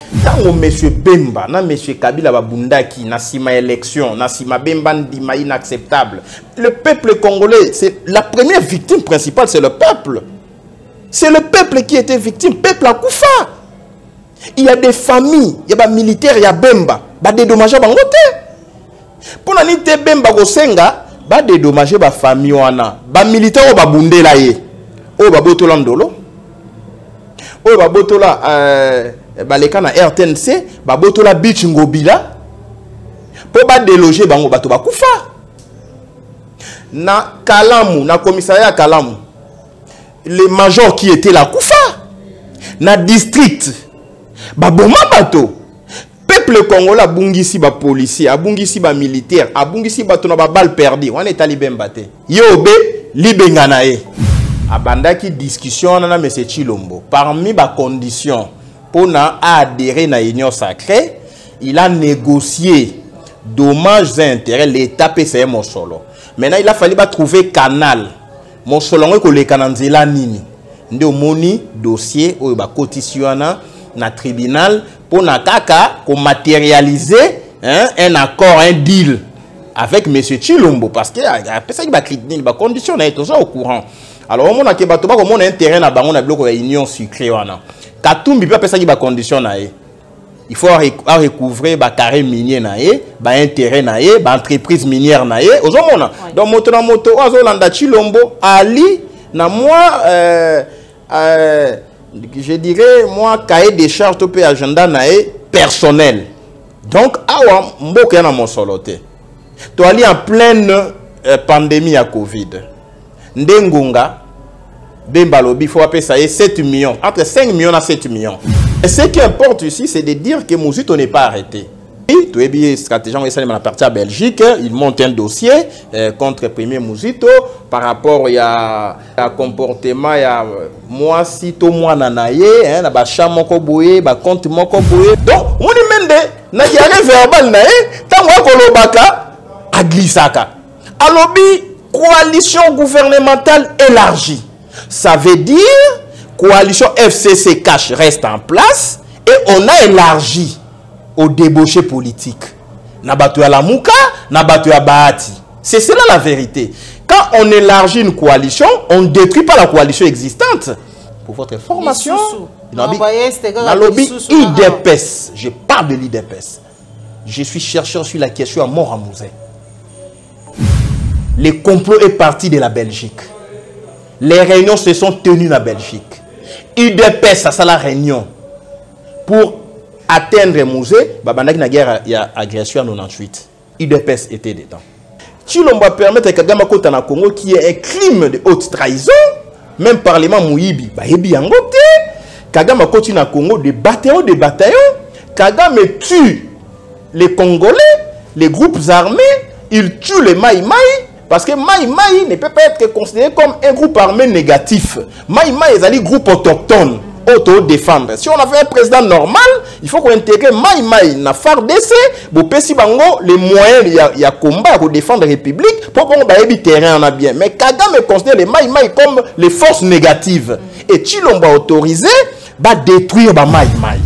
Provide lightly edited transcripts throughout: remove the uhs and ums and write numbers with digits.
Tango monsieur Bemba, na monsieur Kabila Babundaki, na sima élection, na sima Bemba ndima inacceptable. Le peuple congolais, c'est la première victime principale, c'est le peuple. C'est le peuple qui était victime, peuple à Koufa. Il y a des familles, il y a des militaires, il y a Bemba, bah dédommager bangote. Pour n'anite Bemba Gosenga, bah dédommager ba famille wana, bah militaire ba bundela ye. O ba botola ndolo. O ba botola baleka na RTNC, ba botola beach ngobila. Pour ba déloger bango bato ba kufa. Na Kalamu, na commissariat Kalamu. Les majors qui étaient là kufa. Na district ba boma bato. Peuple congolais abungisi ba policier, abungisi ba militaire, abungisi bato na ba balle perdue. On est allé bembate. Yobe libengana e. Abandaki discussion na M. Tshilombo. Parmi les conditions pour adhérer à l'Union sacrée, il a négocié dommages et intérêts l'État PCM Mosolo. Maintenant, il a fallu trouver canal. Mosolo est le canal de la Nini. Nous avons dossier au cotisana na tribunal pour matérialiser un accord, un deal avec M. Tshilombo. Parce que il y a conditions, toujours au courant. Alors, on a un terrain à un bloc de l'Union sucrée. Katumbi peut faire des conditions. Il faut recouvrir des carrés miniers, des intérêts, des entreprises minières. Donc, moto, Tshilombo, Ali, moi, je dirais, moi, cahier des charges, tout agenda personnel. Donc, awa mboka na mosolote. Tu ali en pleine pandémie à Covid. Ndengunga, Bemba Lobi, il faut appeler ça 7 millions. Entre 5 millions et 7 millions. Et ce qui importe ici, c'est de dire que Mouzito n'est pas arrêté. Tu es bien stratégie, on est parti à Belgique, il monte un dossier contre Premier Mouzito par rapport à comportement, il y a moi si to moi nanaye, na ba chamoko boye, ba compte moko boye. Donc, on y mende na yare verbal nae, tango kolobaka aglisaka. Alobi coalition gouvernementale élargie. Ça veut dire coalition FCC cash reste en place et on a élargi au débauché politique. Nabatu ya Lamuka, Nabatu ya Bahati. C'est cela la vérité. Quand on élargit une coalition, on ne détruit pas la coalition existante. Pour votre information, la lobby IDPS, je parle de l'IDPS. Je suis chercheur sur la question à mort à Mouzin. Le complot est parti de la Belgique. Les réunions se sont tenues en Belgique. IDPS a ça la réunion pour atteindre Mouzé. Babandaki na guerre il y a agression en 98. IDPS était dedans. Tshilombo va permettre que Kagame Kota na Congo qui est un crime de haute trahison, même parlement Mouyibi, bah yebi yangote. Kagame Kota na Congo des bataillons. Kagame tue les Congolais, les groupes armés, il tue les Maï Maï. Parce que Maï Maï ne peut pas être considéré comme un groupe armé négatif. Maï Maï est un groupe autochtone, auto-défendre. Si on avait un président normal, il faut qu'on intègre Maï Maï dans FARDC, pour pési bango les moyens il y a combat pour défendre la République, pour qu'on ait du terrain en a bien. Mais Kagame considère les Maï Maï comme les forces négatives. Et Tshilombo autorisé, va détruire les Maï Maï.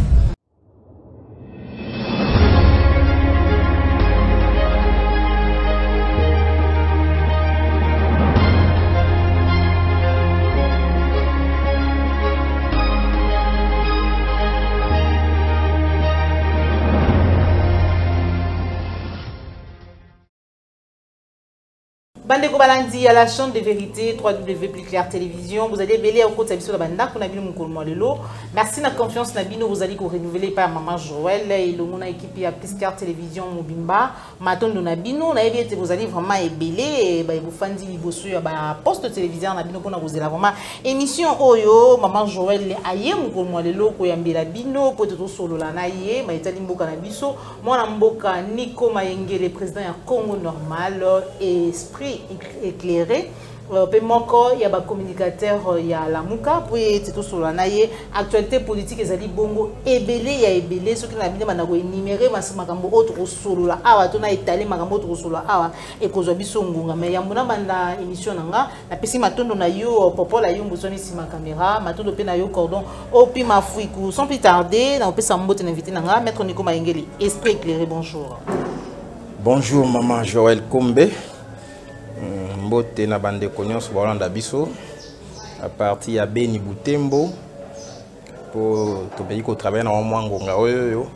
Bandeko Balandi à la chaîne de vérité www.claire télévision. Vous allez belé au côté de la bande qu'on a vu mon lelo. Merci na confiance na bino vous allez ko renouveler par maman Joël et le mon équipe à Claire télévision Mobimba. Matondo na bino na ebi vous allez vraiment belé ba vous fandi bosso ba poste télévision na bino pour vous la vraiment émission oyo maman Joël aye mon lelo ko yambela bino pour tout solo la na ye ba etali mboka na biso mwana mboka Nico Mayengele président ya Congo normal et esprit éclairé Moko, il y a un communicateur, il y a la Mouka, puis c'est tout sur la naïe. Actualité politique, ils ont bongo, ébélé, il y a ébélé, ce qui n'a bien énuméré, mais c'est makambo autre solo là, ah, on a étalé makambo autre solo là, ah, et qu'on a vu son gonga, mais il y a mon amanda émission nanga, la pessi matondo na yo, popo la yo, mbosoni si ma caméra, matondo pe na yo cordon, au pi ma fouikou, sans plus tarder, na opé sa mbote invité nanga, maître Nico Maingeli, esprit éclairé, bonjour. Bonjour maman Joël Kombe. Mbote na bande konyos Bolanda biso à partir ya Beni Butembo pour to pays ko travailler na mwangonga oyo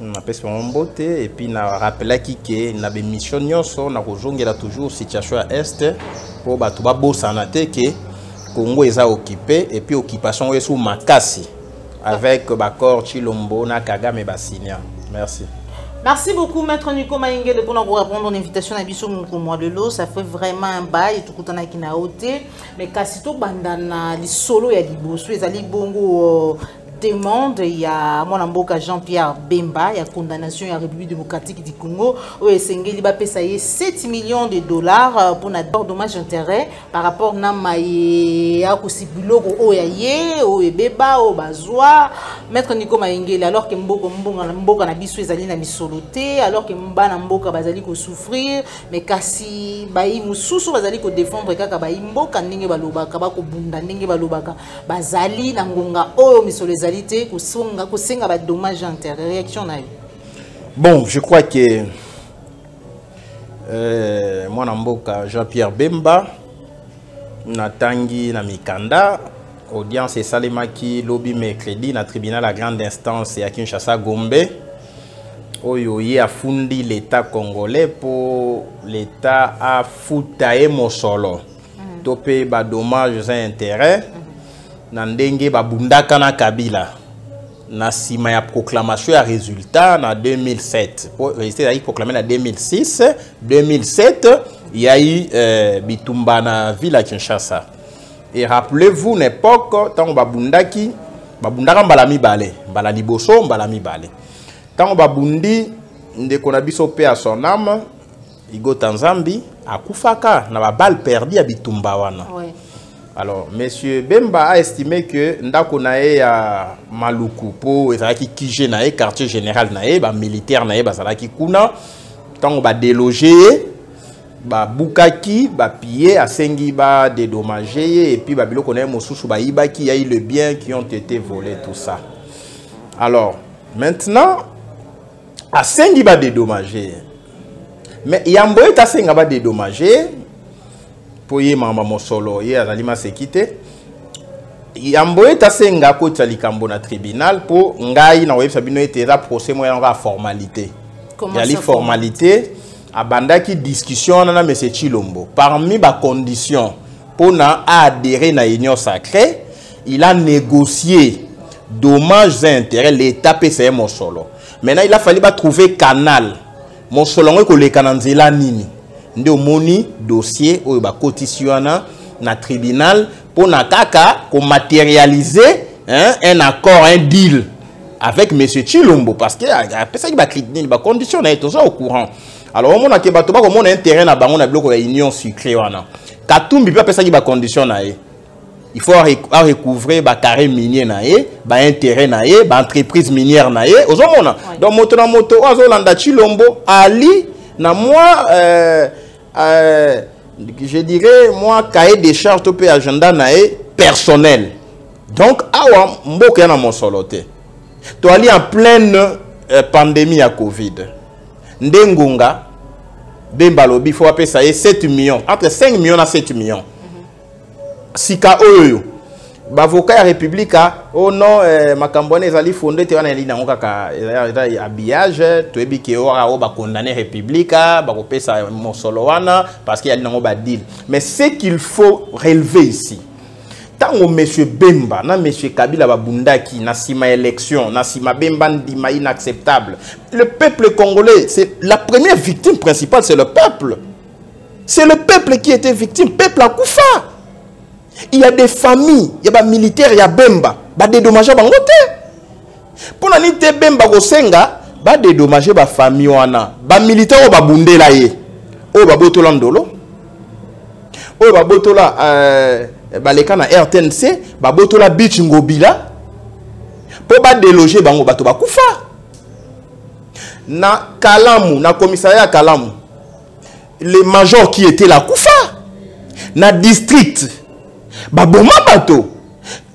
na pesa mbote et puis na rappela que na be mission nyonso na kozongela toujours situation à est pour batu ba bosana te que Congo est occupé et puis occupation est sous makasi avec Bakor Chilombo na Kagame Basinia. Merci. Merci beaucoup, Maître Nico Maingeli, pour nous répondre à l'invitation à Bissou Moukoumoua de l'eau. Ça fait vraiment un bail, tout le monde qui n'a ôté. Mais Kassito Bandana, les solos, il y a des bossos, il y a des bongo demande, il y a mon amboka Jean-Pierre Bemba, il y a condamnation à la République démocratique du Congo, où Sengeli va payer 7 millions de dollars pour un dommage d'intérêt par rapport à Namaye, à Kosibulo, au Yaye, au Ebeba, au Bazoa, Maître Nico Maingeli, alors que Mboka na biso ezali na misoloté, alors que Mbana Mboka bazali ko souffrir, mais kasi bayi mususu bazali ko défendre kaka bayi Mboka ndenge balobaka ba ko bunda ndenge balobaka bazali na ngonga oyo misoleza. Bon, je crois que moi Namboka Jean-Pierre Bemba Natangi Namikanda audience Salemaki lobby mercredi na tribunal à grande instance à Kinshasa Gombe oyo ye a fundi l'état congolais pour l'état a foutaé Mosolo topé ba dommages et intérêts Nandenge babundaka na Kabila na sima ya proclamation ya résultat na 2007 pour rester là proclamé na 2006 2007 il y a eu bitumba na ville à Kinshasa et rappelez-vous l'époque tant babundaki babundaka mbala mibale mbala liboso mbala mibale tant babundi ndeko na biso pe à son âme Igo Tanzambi akufaka na ba balle perdue à bitumba wana. Ouais. Alors, M. Bemba a estimé que ndako nae ya Maluku po ezalaki kije nae quartier général nae ba militaire nae bazalaki kuna tant ba déloger ba bukaki ba piller asengi ba dédommager et puis ba biloko nae mosusu ba ibaki y a eu le bien qui ont été volés tout ça. Alors, maintenant asengi ba dédommager. Mais yamboye ta senga ba dédommager pour y mama mosolo y azalima sekite yamboye tasenga ko tsalikambo na tribunal pour ngai na websa bino etera procès moya nga formalité ya li formalité abandaki discussion na monsieur Chilombo parmi ba conditions pour na adhérer na union sacrée il a négocié dommages et intérêts l'état PCM mosolo maintenant il a fallu ba trouver canal mosolo ngo ko le kananzela nini nde omoni dossier oyo ba cotisiona na tribunal pour na kaka ko matérialiser un accord un deal avec monsieur Chilombo parce que après ça il va critiquer ba condition na tout ça au courant alors on a ke bato ba ko mona intérêt na bango na biloko ya union sucrée wana Katumbi pe après ça il va condition na il faut recouvrer ba carré minier na ba intérêt na ba entreprise minière na ozomona donc moto na moto azolanda Chilombo ali na moi je dirais moi cahier des charges to pe agenda nae personnel donc awa mboka na mosolote to ali en pleine pandémie à Covid ndengunga Bemba lobi faut appeler ça 7 millions entre 5 millions à 7 millions sika oyo bavoka ya République oh non makambone ezali fondé te wana elina ngokaka habillage to ebike ora o ba condamner République ba kopesa mosolo wana parce qu'il y a nango ba deal mais ce qu'il faut relever ici tango monsieur Bemba na monsieur Kabila babundaki na sima élection na sima Bemba ndima inacceptable le peuple congolais c'est la première victime principale c'est le peuple qui était victime peuple a kufa. Il y a des familles, il y a des militaires, il y a Bemba, bah dédommager bango te. Pour na nite Bemba go senga, bah dédommager ba famille wana, bah militaire o ba bundela ye. O ba botolandolo. oyo babotola baleka na RTNC babotola Beach Ngobila po ba déloger bango bato bakufa na Kalamu na commissariat Kalamu les majors qui étaient là kufa na district baboma bato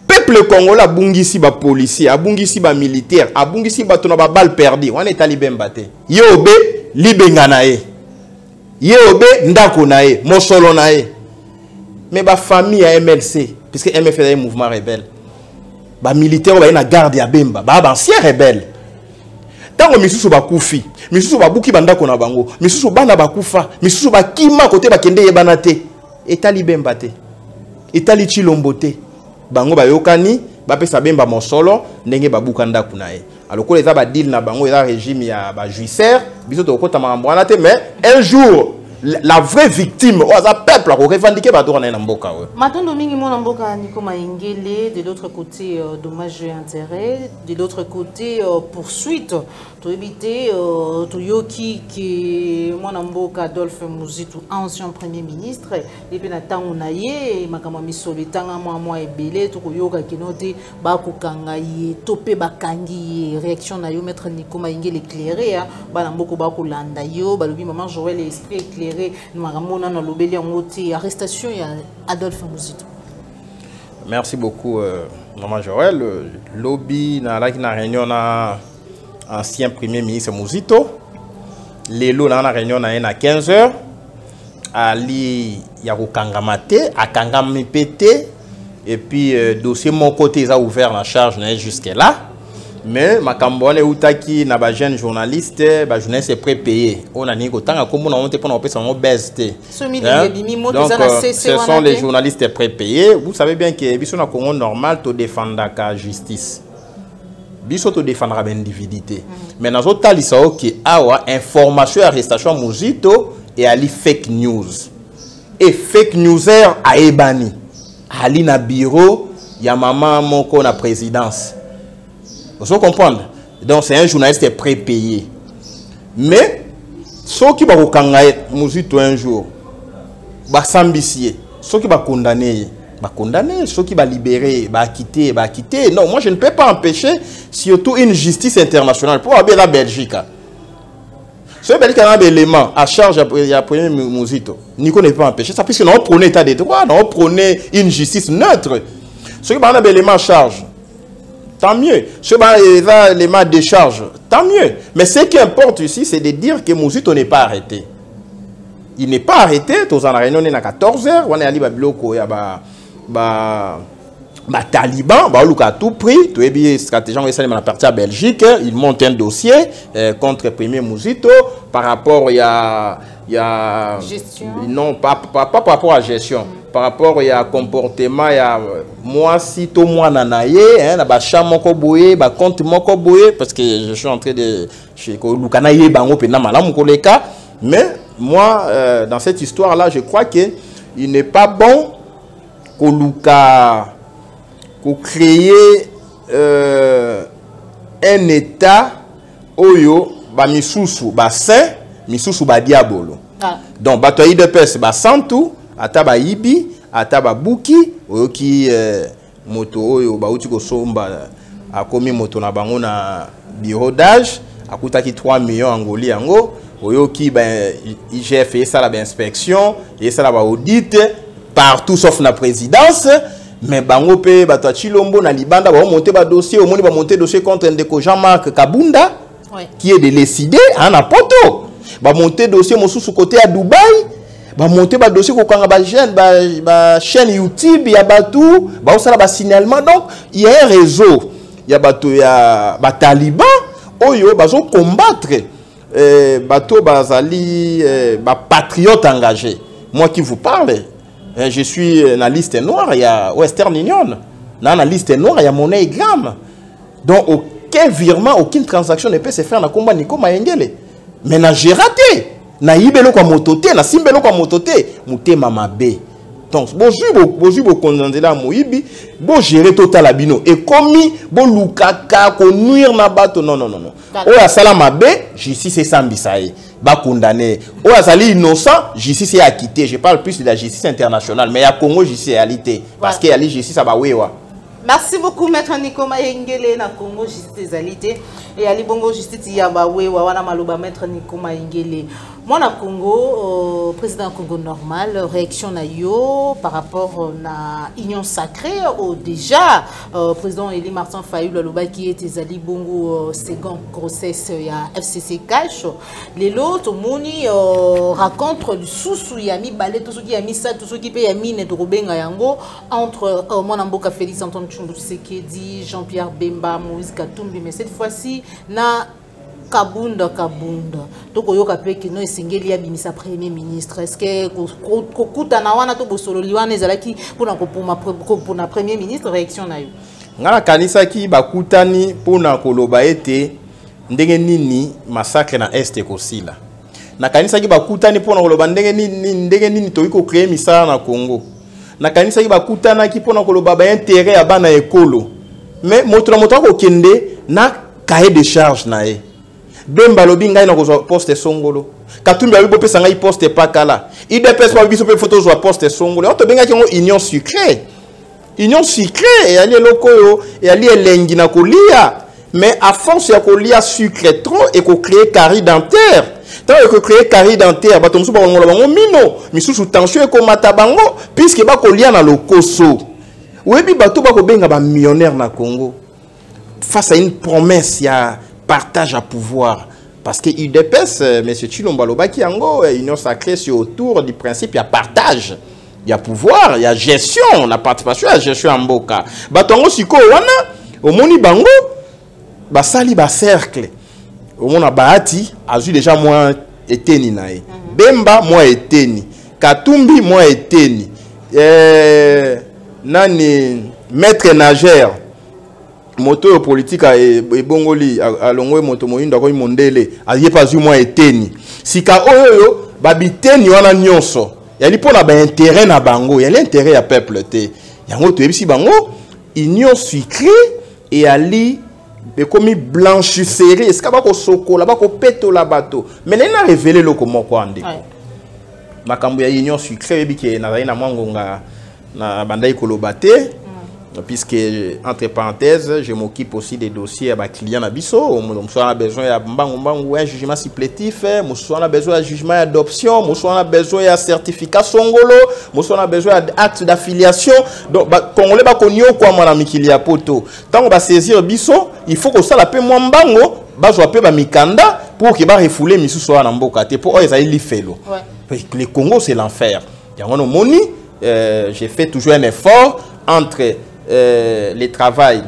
peuple congolais abungisi ba policier abungisi ba militaire abungisi bato na ba balle perdu wana etali bemba te yobe libenga na ye yobe ndako na ye mosolo na ye mais ba famille à MLC puisque MFL est un mouvement rebelle ba militaire ba na garde ya bemba ba ancien rebelle tango misusu bakufi misusu babuki bandako na bango misusu bana bakufa misusu bakima kote bakende yebana te etali bemba te etali chilombo te bango bayokani bapesa bemba mosolo ndenge babuka ndako na ye aloko eza ba deal na bango eza régime ya ba juicer biso to kota mambwana te mais un jour la vraie victime au peuple a revendiqué bato na mboka we Matondo mingi mona mboka Nico Maengele de l'autre côté dommage et intérêt de l'autre côté poursuite to éviter to yoki qui mona mboka Adolphe Muzitu ancien premier ministre et puis na tango na ye makama misolo tanga mwa ebele to koyoka kinote ba kokanga ye topé bakangi réaction na yo maître Nico Maengele éclairé ba na mboko ba kolanda yo ba lobi maman Joël esprit éclairé arrestation Adolphe Muzitu. Merci beaucoup, Maman Joël. Lobby na la réunion na ancien premier ministre Muzito. Lelo na réunion à 15h. Ali Yaro Kangamate, à Kangamipete. Et puis, dossier mon côté a ouvert la charge jusqu'à là. Mais ma cambone outaki na ba jeune journaliste ba journaliste est prépayé on a ningo tanga comme on a monté pour on peut s'en baisser donc ce sont les journalistes prépayés vous savez bien que biso na Congo normal to défendre la justice biso to défendra ben individualité mais dans autres talisa OK awa information arrestation Muzito et ali fake news et fake newser a ebani ali na bureau ya maman moko na présidence. Vous comprenez? Donc c'est un journaliste prépayé. Mais ceux qui vont condamner Muzito un jour, va s'ambitier. Ceux qui vont condamner, ceux qui vont libérer, va quitter. Non, moi je ne peux pas empêcher surtout une justice internationale pour avoir la Belgique. Ce Belgique a un élément à charge à premier Muzito. Nico ne peut pas empêcher ça puisque nous prenons état de droit, nous prenons une justice neutre. Ceux qui ont un élément à charge. Tant mieux. Ce qui les mains de charge, tant mieux. Mais ce qui importe ici, c'est de dire que Muzito n'est pas arrêté. Il n'est pas arrêté. Tous en réunion à 14h. On est allé à Biloko, il y a Taliban, à tout prix. Tous les stratégies sont la partie à Belgique. Ils montent un dossier contre le premier Muzito par rapport à gestion. Non, pas par rapport à la gestion. Par rapport à comportement, il y a moi si tout moi nanaye, hein, na ba chamon ko boye, ba compte moko boye parce que je suis en train de chez ko lukanaye bango pe na malamu ko leka, mais moi dans cette histoire là, je crois que il n'est pas bon ko luka ko créer un état oyo ba misusu ba saint, misusu ba diabolo. Donc bato de pes ba santu ataba ibi ataba buki oyoki moto oyo bauti ko somba akomi moto na bango na bureau d'âge akutaki 3 millions angoli yango oyoki ben IGF et ça la inspection et ça la audit partout sauf na présidence mais bango pe bato chilombo na libanda ba monter ba dossier au monde ba monter dossier contre Ndeko Jean-Marc Kabunda qui est de décider en apoto ba monter dossier mosusu côté à Dubaï. Ba monter ba dossier ko kanga ba chaîne YouTube ya batou ba osala ba signalement donc il y a un réseau ya batou ya ba taliban oyo bazo combattre bateau bazali ba patriote engagé. Moi qui vous parle je suis dans la liste noire il y a Western Union dans la liste noire il y a MoneyGram donc aucun virement aucune transaction ne peut se faire na combat Nico Maengele mais na j'ai raté na yibelo kwa motote na simbelo kwa motote mutema mabe Donc, bonjour, la moïbi, bon gérer total abino. Et comme bon lukaka, ko nuire na bato, non. Oya salama be, justice c'est sambisaï, ba condamné. Oya sali innocent, justice est acquitté. Je parle plus de la justice internationale, mais il y a Congo justice est réalité. Parce qu'il y a la justice à Bawewa. Merci beaucoup, Maître Nico Mayengele, na Congo justice réalité. Et Ali Bongo justice ya Bawewa, wana maloba Maître Nico Mayengele. Moi, na Congo, président Congo normal, réaction na yo par rapport na union sacrée, déjà, président Eli Martin Fayulu Loba qui était Ali Bongo second grossesse ya FCC Cash. Les lots, Moni raconte le sous yami balé tout ce qui a mis ça, tout ce qui paye yami net Robenga yango entre Monamboka Félix Antoine Tshombo Tshisekedi, Jean-Pierre Bemba, Moïse Katumbi, mais cette fois-ci na Kabunda. Donc, il y a un premier ministre. Est-ce que pour la premier ministre, réaction na yo? Ngala kanisa ki bakutani pona koloba ete ndenge nini massacre na este kosila. Na kanisa ki bakutani pona koloba ndenge nini toiko créer misala na Congo. Na kanisa ki bakutana ki pona koloba ba intérêt ya bana ekolo. Mais moto ko kende na cahier de charge na e. Bemba lobi ngai na ko poste songolo. Katumbi abi bopesa ngai poste pakala. IDPS ba biso pe photo zo poste songolo. On to benga ki union sucrée. Union sucrée et ali lokoyo et ali elengi na kolia. Mais à force ya kolia sucre trop et ko créer carie dentaire. Tant que créer carie dentaire ba tomso ba ngolo bango mino, misusu tension e ko mata bango puisque ba kolia na lokoso. Webi bato ba ko benga ba millionnaire na Congo. Face à une promesse ya partage à pouvoir. Parce que UDPS, M. Tshilombo Loba qui ango, union sacrée, c'est autour du principe, il y a partage, il y a pouvoir, il y a gestion, la participation, la gestion en boka. Batongo siko wana, au moni bango, basali ba cercle. Au mona bahati, azu déjà moi eteni nae. Bemba moi eteni. Katumbi moi eteni. Nani maître nageur. Moto politique et bongoli alongwe moto moyindo ko mondele aye pas moi eteni sika oyo babiteni wana nyonso yali pona ba intérêt na bango yali intérêt ya peuple te yango to ebisi bango union sucrée et ali be komi blanchisserie est-ce ba ko sokola ba ko petola bato mais na révéler loko moko ande makambo ya union sucrée ebiki na zaina mwangonga na bandai kolobate. Puisque, entre parenthèses, je m'occupe aussi des dossiers à ma client Abisso. On a besoin d'un jugement supplétif, on a besoin d'un jugement d'adoption, on a besoin d'un certificat Songolo, on a besoin d'acte d'affiliation. Donc, quand on est connu, quoi, mon ami qu'il y a poto. Tant qu'on va saisir Abisso, il faut que ça la paie moins bango, bazo appelle Mikanda pour qu'il va refouler Missou soit en boka. Pour eux, ils aillent faire. Le Congo, c'est l'enfer. J'ai fait toujours un effort entre les travails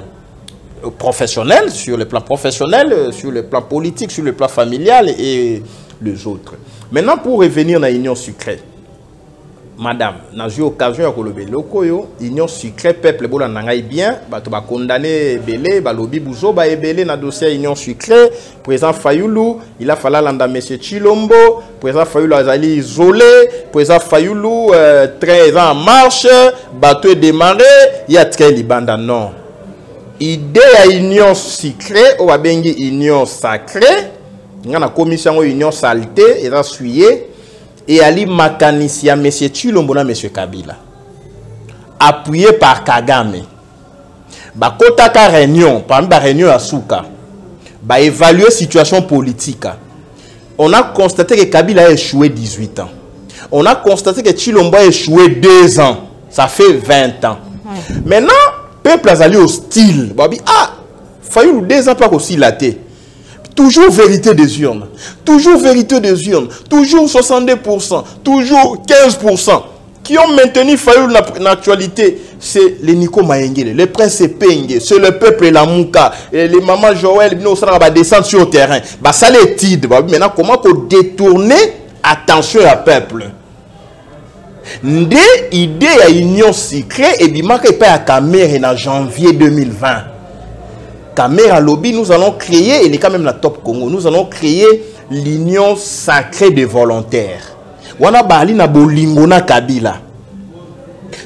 professionnels, sur le plan professionnel, sur le plan politique, sur le plan familial et les autres. Maintenant, pour revenir à l'union sucrée, madame, j'ai eu l'occasion de dire l'union sucrée, peuple, bien, va condamner Belé, Balobi Bouzo, Belé, dans le dossier union sucrée, président Fayulu, il a fallu l'anda M. Tshilombo, président Fayulu a été isolé, président Fayulu, 13 ans en marche, bateau est démarré, il y a très libanda, non. Idée à union sucrée, ou à bengi union sacrée, il y a une commission union saleté, et a suyé, et Ali Makanisia, M. Tshilombo, M. Kabila, appuyé par Kagame. Bakotaka réunion, parmi la réunion à Souka, évaluer la situation politique. On a constaté que Kabila a échoué 18 ans. On a constaté que Tshilombo a échoué 2 ans. Ça fait 20 ans. Maintenant, le peuple a allé hostile. Ah, Fayulu 2 ans pas aussi laté. Toujours vérité des urnes. Toujours vérité des urnes. Toujours 62%. Toujours 15%. Qui ont maintenu Fayulu dans l'actualité, c'est les Nico Mayengele, les princes Penge, c'est le peuple et la Mouka, et les mamans Joël, ça va descendre sur le terrain. Ça les tide. Maintenant, comment pour détourner attention au peuple? Ndé idée à union secrète et bien que pas à Caméra en janvier 2020. Caméra lobby, nous allons créer, il est quand même la top Congo, nous allons créer l'union sacrée des volontaires. Wana bali na bolingo na Kabila.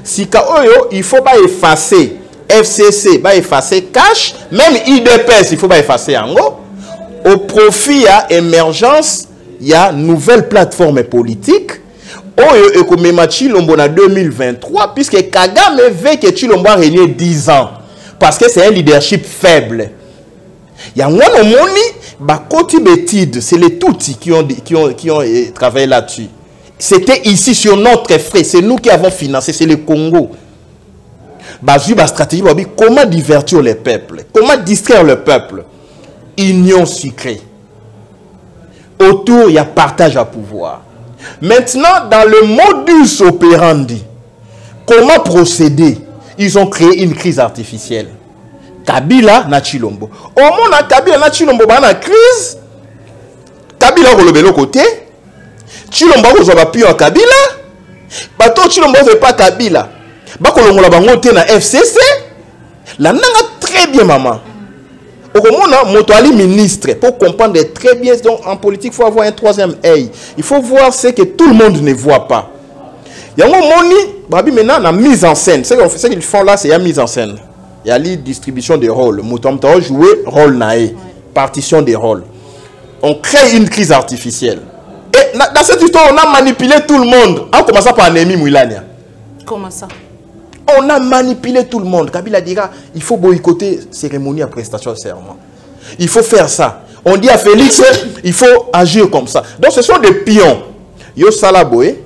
Sika oyo, il faut pas effacer FCC, pas effacer cash, même IDPS, il faut pas effacer Ango. Au profit, il y a émergence, il y a nouvelle plateforme politique. Oyo ekomema Chilombo en 2023, puisque Kagame veut que Chilombo a régné 10 ans. Parce que c'est un leadership faible. Il y a un moni, Bakoti Betide, c'est les Tutsis qui ont travaillé là-dessus. C'était ici sur notre frais, c'est nous qui avons financé, c'est le Congo. Bazu, ba stratégie, comment divertir les peuples, comment distraire le peuple. Union sucrée. Autour, il y a partage à pouvoir. Maintenant, dans le modus operandi, comment procéder? Ils ont créé une crise artificielle. Kabila na Chilombo. Au moment où Kabila na Chilombo na crise, Kabila ko le côté, Chilombo ko zoba pi en Kabila, bato Chilombo veut pas Kabila. Ba ko longola bango te na FCC. La nanga très bien maman. Au moment où moto ali ministre pour comprendre très bien, donc en politique il faut avoir un troisième œil. Il faut voir ce que tout le monde ne voit pas. Il y a un moment maintenant la mise en scène. Ce qu'ils font là, c'est la mise en scène. Il y a la distribution des rôles. Mouton jouer rôle naé, partition des rôles. On crée une crise artificielle. Et dans cette histoire, on a manipulé tout le monde. En commençant par Némi Mouilania. Comment ça? On a manipulé tout le monde. Kabila dira, il faut boycotter cérémonie à prestation de serment. Il faut faire ça. On dit à Félix, il faut agir comme ça. Donc ce sont des pions. Yo Salaboé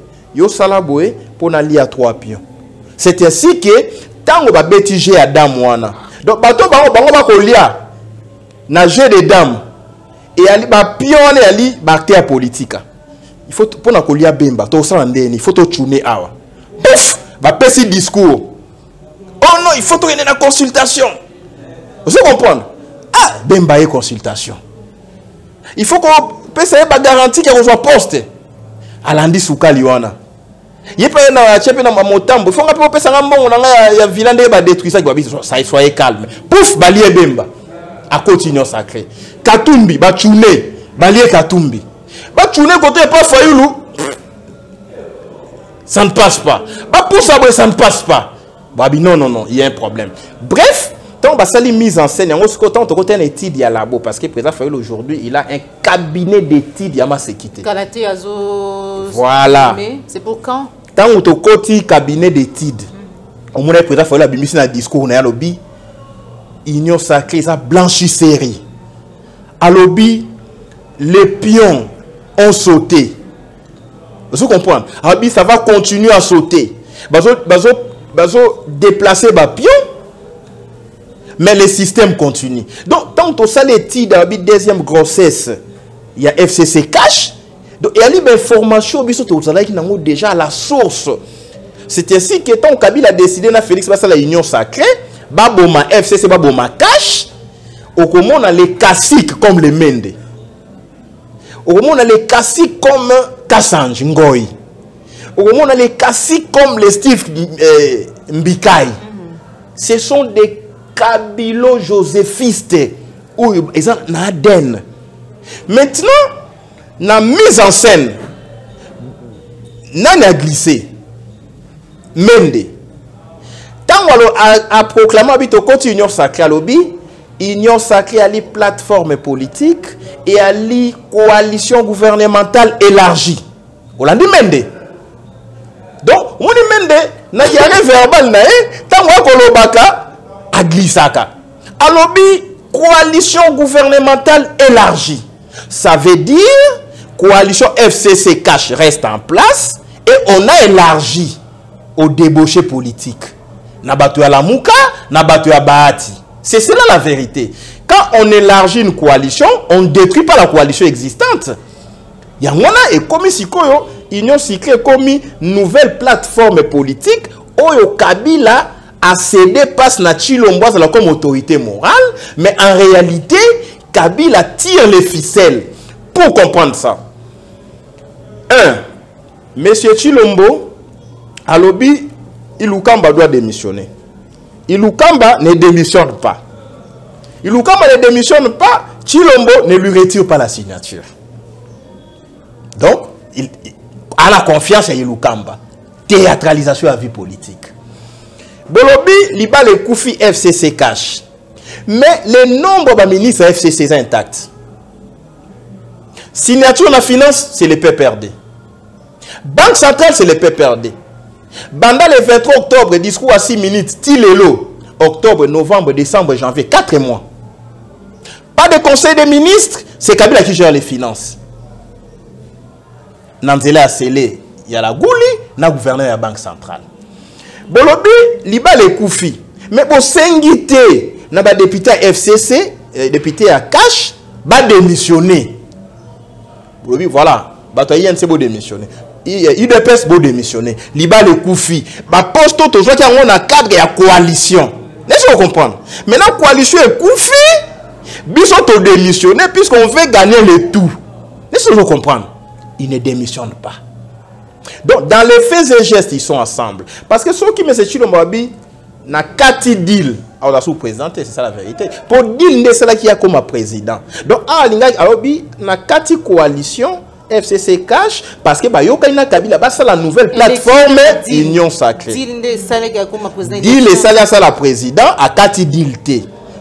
pour n'aller à 3 pions. C'est ainsi que tant on va bêtiser à dame wana. Donc bateau bango kolia na jeu de dames et ali ba pion et ali bactéria politique. Il faut pour na kolia bemba to sandeni, il faut to tune awa. Pouf, ba pesi discours. Oh non, il faut to aller na consultation. Vous comprenez? Ah, bemba et consultation. Il faut qu'on pese ba garantie qu'on soit poste. Alandi soukali wana. Yepa na chepe na motambo. Il faut qu'on pese nga mbongo na ya vilande ba détruire ça soyez calme. Pouf, balie bemba. A continuer sacré. Katumbi ba tune, balie Katumbi. Ba tune côté pas Fayulu. Ça ne passe pas. Ba pour ça ça ne passe pas. Babi non, il y a un problème. Bref, tant que ça mise en scène, on se contente de côté une étude à labo parce que le président Fayulu aujourd'hui, il a un cabinet d'études à sécurité. Voilà. C'est pour quand? Tant que tu côté cabinet d'études, au moins le président Fayulu a mis un discours na lobby union sacrée ça blanchisserie. À lobby les pions ont sauté. Vous comprenez? À lobby ça va continuer à sauter. Bazo déplacer ba pion. Mais le système continue. Donc, tant que ça l'étude dans la deuxième grossesse, il y a FCC cash. Donc, il y a une information qui est déjà à la source. C'est ainsi que tant Kabila a décidé de Félix Bassa la union sacrée, Baboma FCC, Baboma cash, au comment on a les classiques comme les Mende. Au comment on a les classiques comme Kassanj Ngoy. Au comment on a les classiques comme les Steve Mbikai. Ce sont des Kabilo Joséphistes ou ils ont Naden. Maintenant, la mise en scène, n'a glissé. Mende. Tant qu'on a proclamé l'union sacrée à l'obbi, union sacrée à la plateforme politique et à la coalition gouvernementale élargie. On l'a dit Mende. Donc, on dit Mende, n'a y a verbal nae, tant qu'on a baka. Glissaka. Alobi, coalition gouvernementale élargie. Ça veut dire coalition FCC cash reste en place et on a élargi au débauché politique. Nabatu à la Mouka, Nabatu à Bahati. C'est cela la vérité. Quand on élargit une coalition, on ne détruit pas la coalition existante. Yangwana est commis Sikoyo, Union Sicrée commis nouvelle plateforme politique, Oyo Kabila a cédé passe na Chilombo comme autorité morale, mais en réalité, Kabila tire les ficelles. Pour comprendre ça. 1. Monsieur Chilombo, à lobby, Ilukamba doit démissionner. Ilukamba ne démissionne pas. Ilukamba ne démissionne pas, Chilombo ne lui retire pas la signature. Donc, il a la confiance à Ilukamba. Théâtralisation à vie politique. Bolobi, liba le Koufi FCC cash. Mais le nombre de ministres FCC est intact. Signature de la finance, c'est le PPRD. Banque centrale, c'est le PPRD. Pendant le 23 octobre, discours à 6 minutes, Tilelo, octobre, novembre, décembre, janvier, 4 mois. Pas de conseil des ministres, c'est Kabila qui gère les finances. Nanzela a scellé, il y a la Gouli, na gouverneur de la Banque centrale. Bolobi, liba le Koufi. Mais pour s'ingiter, na ba député à FCC, député à Cash, ba démissionner. Bolobi, voilà, batoyen c'est beau démissionner. Il dépêche beau démissionner. Liba le Koufi. Ba poste tout aujourd'hui on a cadre de la coalition. Laissez-vous comprendre. Maintenant coalition est Koufi. Biso to démissionner puisqu'on veut gagner le tout. Laissez-vous comprendre. Ils ne démissionnent pas. Donc, dans les faits et gestes, ils sont ensemble. Parce que ceux qui me disent que na kati deal, on a sous-présenté, c'est ça la vérité. Pour deal, c'est là qui a comme président. Donc, na kati coalition, FCC cash, parce que Yokaina Kabila, c'est la nouvelle plateforme Union Sacrée. Deal, c'est ça la président, à kati deal.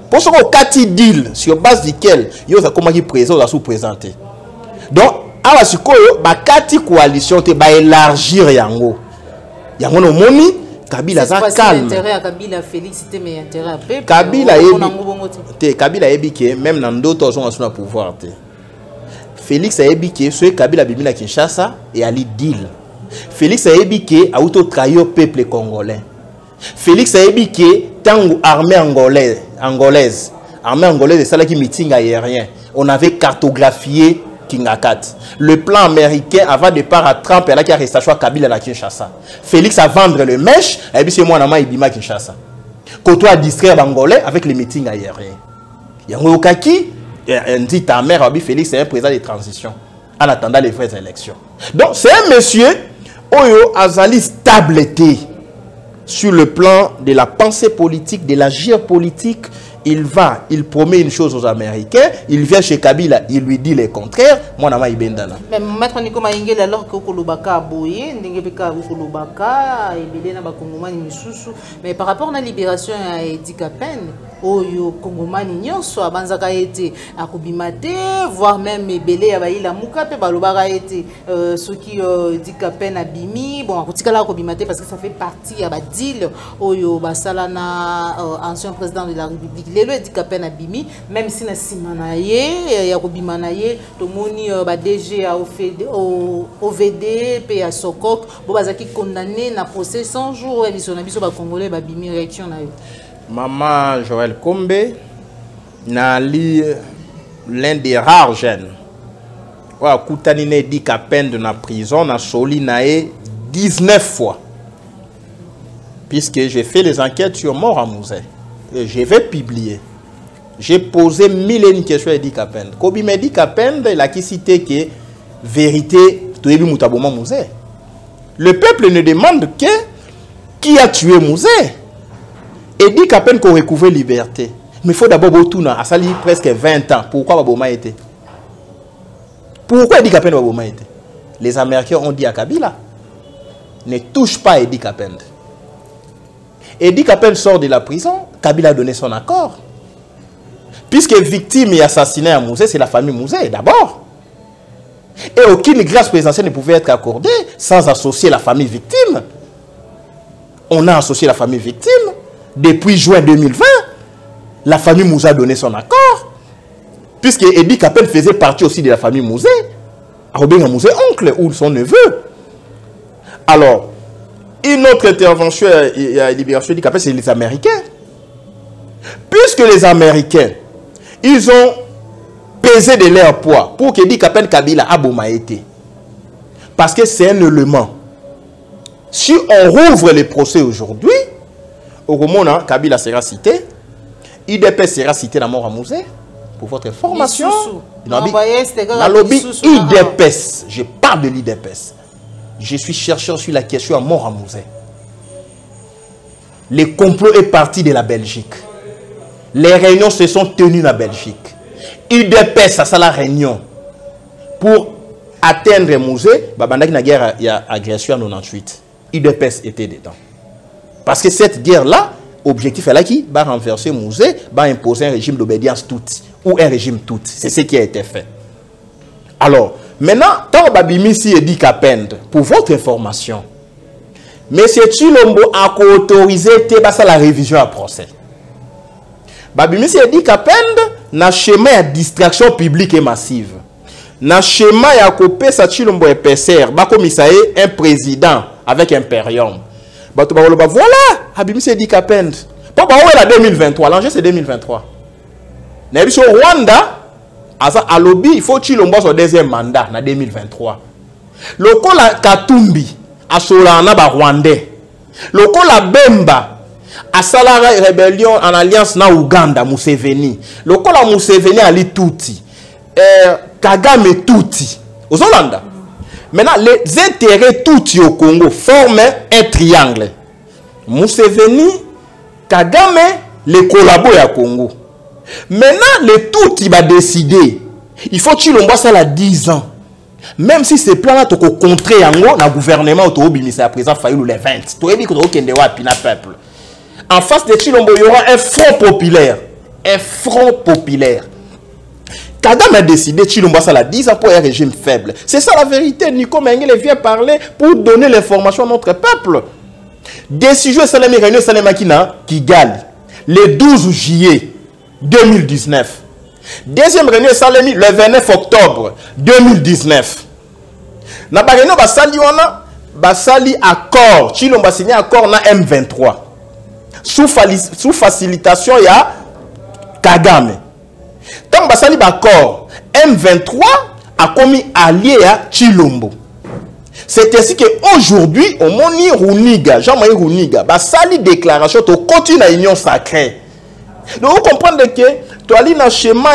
Pour ce qu'on kati deal, sur base duquel, il y a comment qui présente, on a sous-présenté. Donc, alors si ba kati coalition te ba élargir yango no moni Kabila za calme intérêt à Kabila félicité mais intérêt à peuple Kabila te Kabila ebike même dans d'autres sont sur le pouvoir te Félix a ebike ce Kabila bimi na Kinshasa et ali deal Félix a ebike a auto trahir peuple congolais Félix a ebike tango armée angolaise et ça là qui meeting aérien on avait cartographié Kingakat. Le plan américain avant de part à Trump et là qui a resté à Kabila à Kinshasa. Félix a vendre le mèche et puis c'est moi nama ibima Kinshasa. Koto a distraire Angolais avec les meetings aériens. Yango Kaki dit ta mère Abi Félix est un président de transition en attendant les vraies élections. Donc c'est un monsieur Oyo Azali stabilité sur le plan de la pensée politique, de la géopolitique. Il promet une chose aux Américains, il vient chez Kabila, il lui dit le contraire. Moi, je suis bendana. Mais maître Nico Maïngel, alors que Kolobaka a boyé, Ndengepeka Kolobaka, et Belena Bakongomani Misusu, mais par rapport à la libération à Edi Kapen, Oyo Kongomani Nyonso, Banzaka été à Kobimate, voire même Belé Abaïla Moukape, Balobara été ceux qui Edi Kapen a Bimi, bon, à Kotikala Kobimate parce que ça fait partie à Badil, Oyo Basalana, ancien président de la République. Les lois dit qu'apeine abimi, même si na simanaye, ya kobimanaye, to moni ba DG a OVD, pe a Sokok, bo bazaki condamné na procès 100 jours et biso na biso ba congolais ba bimi réaction na yo. Maman Joël Kombe na li l'un des rares jeunes. Wa kutanine dit qu'apeine de na prison na soli nae 19 fois. Puisque j'ai fait les enquêtes sur mort à Mouzé. Je vais publier. J'ai posé 1000 questions à Edi Kapen. Kobi me dit Kapen, il a qui cité que vérité, le peuple ne demande que qui a tué Mouzé. Edi Kapen qu'on recouvre liberté. Mais il faut d'abord Botouna, à sali presque 20 ans. Pourquoi Baboma était? Pourquoi Edi Kapen Baboma était? Les Américains ont dit à Kabila, ne touche pas Edi Kapen. Edi Kapen sort de la prison, Kabila a donné son accord. Puisque victime et assassiné à Mouzé, c'est la famille Mouzé d'abord. Et aucune grâce présidentielle ne pouvait être accordée sans associer la famille victime. On a associé la famille victime. Depuis juin 2020, la famille Mouzé a donné son accord. Puisque Edi Kapen faisait partie aussi de la famille Mouzé. Robin Mouzé, oncle ou son neveu. Alors, une autre intervention à la libération du Kapen, c'est les Américains. Puisque les Américains, ils ont pesé de leur poids pour que Edi Kapen Kabila Aboma été. Parce que c'est un élément. Si on rouvre les procès aujourd'hui, au moment où Kabila sera cité, IDP sera cité dans mort à Mouzé. Pour votre information, la lobby IDPS, je parle de l'IDPS. Je suis chercheur sur la question à mort à Mouzé. Le complot est parti de la Belgique. Les réunions se sont tenues en Belgique. UDPS a la réunion pour atteindre Mouzé. Il y a agression en 98. UDPS était dedans. Parce que cette guerre-là, objectif est là qui va renverser Mouzé, va imposer un régime d'obédience toute ou un régime toute. C'est ce qui a été fait. Alors, maintenant, tant Babimisi est dit qu'à peine, pour votre information, M. Tshilombo a autorisé la révision à procès. Babimisi est dit qu'à peine, na schéma de distraction publique et massive. Na schéma ya kopé sa Tshilombo et PCR, ba comme un président avec impérium. Voilà, Babimisi est dit qu'à peine. Pourquoi la 2023? L'enjeu c'est 2023. Au Rwanda, à lobby, il faut Tshilombo son deuxième mandat en 2023. Le Kola Katumbi, à Solana Rwandais. Le Kola Bemba, à Salara Rébellion en alliance na Ouganda, Museveni. Le Kola Museveni ali Tuti. Kagame Tuti. Aux Hollanda. Maintenant, les intérêts Tuti au Congo forment un triangle. Museveni, Kagame, les collabos à Congo. Maintenant, le Tuti va décider. Il faut que Tshilombo ça à 10 ans. Même si ces plans-là, tu peux contrer le gouvernement au président Fayulu les 20. Tu peux dire que tu peuple. En face de Tshilombo, il y aura un front populaire. Un front populaire. Kagame a décidé Tshilombo ça à 10 ans pour un régime faible. C'est ça la vérité. Nico Mengele vient parler pour donner l'information à notre peuple. Décision Salami Réunion Salamakina Kigali. Le 12 juillet 2019. Deuxième réunion Salami le 29 octobre 2019. Na ba réunion basali wana basali accord. Tshilombo a signé accord na M23. Sous facilitation ya Kagame. Tant basali accord, M23 a commis allié à Tshilombo. C'est ainsi qu'aujourd'hui, au Moni Runiga, Jean-Marie Runiga, basali déclaration to continue à union sacrée. Donc vous comprenez que tu as un schéma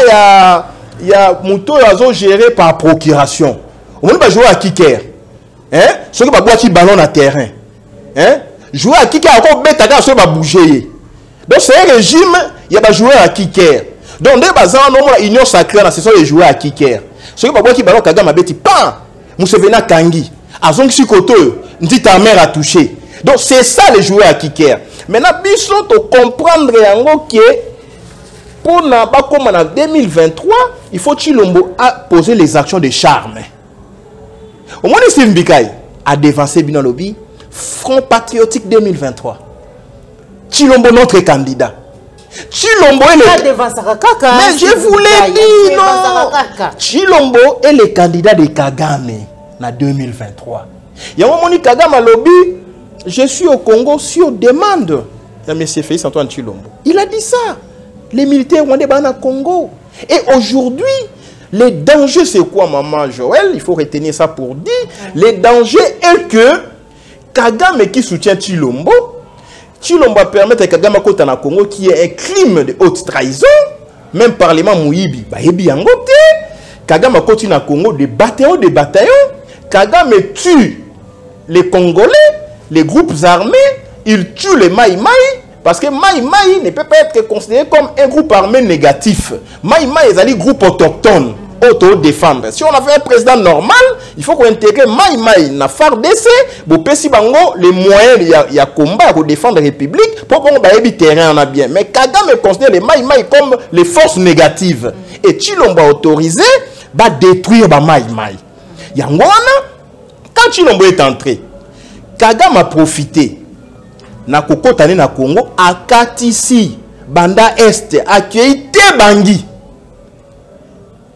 il y a Mouto géré par procuration. On va jouer à kicker. Hein? Ceux qui vont ballon à terrain. Hein? Jouer à kicker encore bête à ceux qui vont bouger. Donc c'est un régime, il y a jouer à kicker. Donc des bazans non union sacrée ce sont les joueurs à kicker. Ceux qui vont ballon Kagame beti pan. Museveni Kangi. Azong Sikoto, dit ta mère a touché. Donc c'est ça les joueurs à kicker. Maintenant, biso to comprendre que pour n'a pas comme en 2023, il faut Tshilombo a poser les actions de charme. Au moins Steve Mbikaï a dévancé bien lobby Front Patriotique 2023. Tshilombo notre candidat. Tshilombo est le mais je vous l'ai dit non. Tshilombo est le candidat de Kagame en 2023. Il y a un moment Kagame lobby. Je suis au Congo sur demande de M. Félix Antoine Tshilombo. Il a dit ça. Les militaires rwandais sont au Congo. Et aujourd'hui, le danger, c'est quoi, maman Joël? Il faut retenir ça pour dire. Le danger est que Kagame qui soutient Tshilombo, Tshilombo permet à Kagame à na Congo qui est un crime de haute trahison. Même Parlement Mouyibi, Kagame continue à Congo de bataillons. Kagame tue les Congolais. Les groupes armés, ils tuent les Maï Maï parce que Maï Maï ne peut pas être considéré comme un groupe armé négatif. Maï Maï est un groupe autochtone, auto-défendre. Si on avait un président normal, il faut qu'on intègre Maï Maï dans FARDC, pour pési bango les moyens il y a combat pour défendre la République, pour qu'on ait du terrain en a bien. Mais Kagame considère les Maï Maï comme les forces négatives. Et Tshilombo autorisé, va détruire les Maï Maï. Quand Tshilombo est entré, Kagame a profité na kokotane na Congo à Katisi banda est accueilli te bangi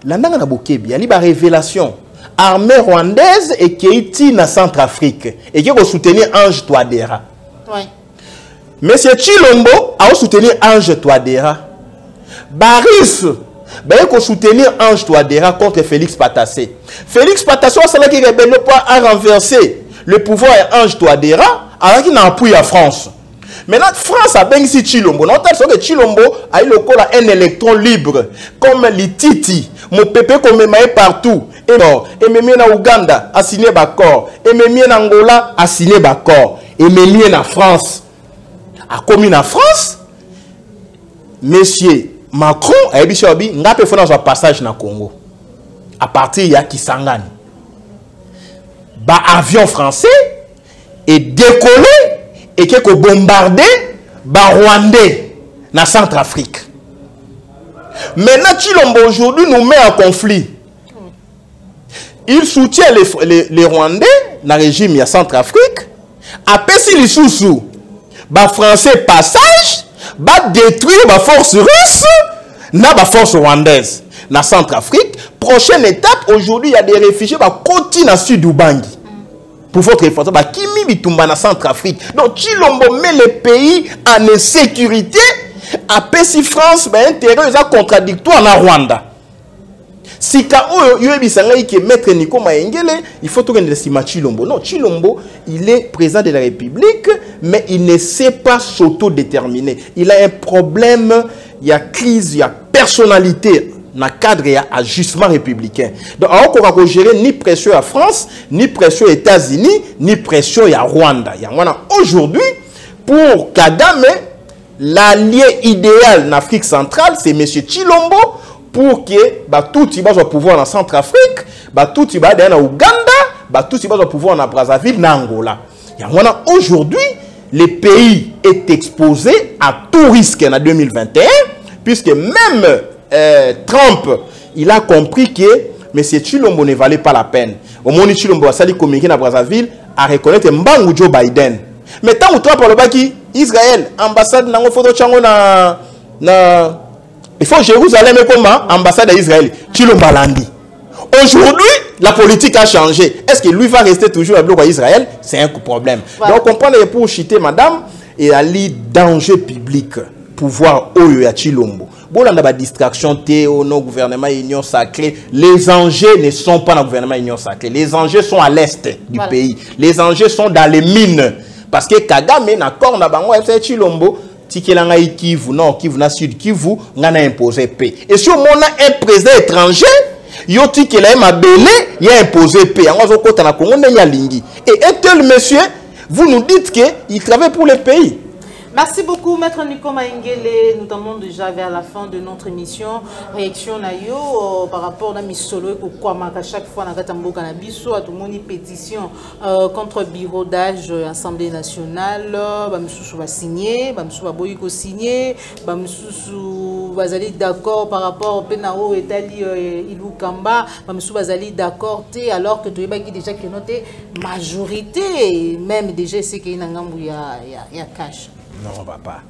landanga na bokebi ali ba révélation armée rwandaise et Keiti na Centrafrique et qui va soutenir Ange Touadéra. Oui. Monsieur Tshilombo a soutenir Ange Touadéra. Baris va soutenir Ange Touadéra contre Félix Patassé. Félix Patassé c'est là qui rébelle a renversé le pouvoir est Ange Touadéra, alors qu'il n'a appuyé à France. Maintenant, France a bien ici Tshilombo. Non, que Tshilombo a eu un électron libre, comme l'Ititi. Mon pépé comme partout. Et même en Ouganda a signé d'accord. Et même en Angola a signé d'accord. Et même en France a commis en France. Monsieur Macron a dit qu'il n'a pas fait un passage dans le Congo. À partir de Kisangani. Avion français et décollé et qui est bombardé par Rwandais dans Centrafrique. Maintenant, Tshilombo aujourd'hui nous met en conflit. Il soutient les Rwandais dans le régime de Centrafrique. Après, si les sous-sous, les Français passage, détruire les forces russes, les forces rwandaises dans Centrafrique. Prochaine étape, aujourd'hui, il y a des réfugiés qui continuent dans le sud d'Ubangi. Pour votre réflexion, Kimi Bitumba dans Centrafrique. Donc, Tshilombo met le pays en insécurité. Après, si France a intérêt à contradictoire dans Rwanda. Si maître Nico Maengele, il faut tout estimer Tshilombo. Non, Tshilombo, il est président de la République, mais il ne sait pas s'autodéterminer. Il a un problème, il y a crise, il y a personnalité dans le cadre de l'ajustement républicain. Donc, on ne peut gérer ni pression à France, ni pression aux États-Unis, ni pression à Rwanda. Aujourd'hui, pour Kagame, l'allié idéal en Afrique centrale, c'est M. Tshilombo, pour que tout le monde soit pouvoir en Centrafrique, tout le monde en Ouganda, tout le monde soit pouvoir en Brazzaville, en Angola. Aujourd'hui, le pays est exposé à tout risque en 2021, puisque même Trump, il a compris que M. Tshilombo ne valait pas la peine. Au moment où Tshilombo a sali communiquer à Brazzaville, à reconnaître Mbangu Joe Biden. Mais tant que Trump a dit Israël, ambassade, il faut Jérusalem comme ambassade d'Israël. Tshilombo Landi. Aujourd'hui, la politique a changé. Est-ce que lui va rester toujours à bloc à Israël? C'est un problème. Voilà. Donc, on comprend pour chiter madame et aller danger public. Pouvoir au ya Tshilombo. Bon, on a des distractions, au gouvernement Union Sacrée. Les enjeux ne sont pas dans le gouvernement Union Sacrée. Les enjeux sont à l'est du pays. Les enjeux sont dans les mines. Parce que Kagame, d'accord, on a bango Tshilombo. Tikelanga Kivu, non, Kivu, na Sud Kivu, on a imposé paix. Et si on a un président étranger, yo tikela ma belé, il a imposé paix. En gros, quand on a Congo, il y a lingi. Et un tel monsieur, vous nous dites qu'il travaille pour le pays. Merci beaucoup, Maître Nico Maengele. Nous tombons déjà vers la fin de notre émission. Réaction Nayo par rapport à Misolo et pourquoi à chaque fois dans Katambo Canabiso a tout le monde une pétition contre bureau d'âge Assemblée nationale. Bamsoussou va signer, Bamsou va boyiko signer, Bamsoussou va aller d'accord par rapport au Penao et Tali Ilou Kamba, Bamsou va aller d'accord alors que tu es déjà qui noté majorité, même déjà c'est qu'il y a un cash. Non, papa.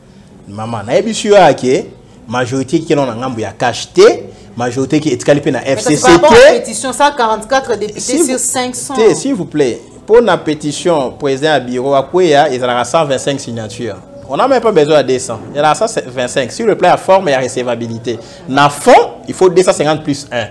Maman, na ebisio ake majorité qui est en ngambu ya cacheté, majorité qui est calipé na FCCT. La pétition 144 députés sur 500. S'il vous plaît, pour la pétition président à bureau à Kouya, il y a 125 signatures. On n'a même pas besoin de 200. Il y a 125. Sur le plan à forme et à recevabilité. Dans le fond, il faut 250 plus 1.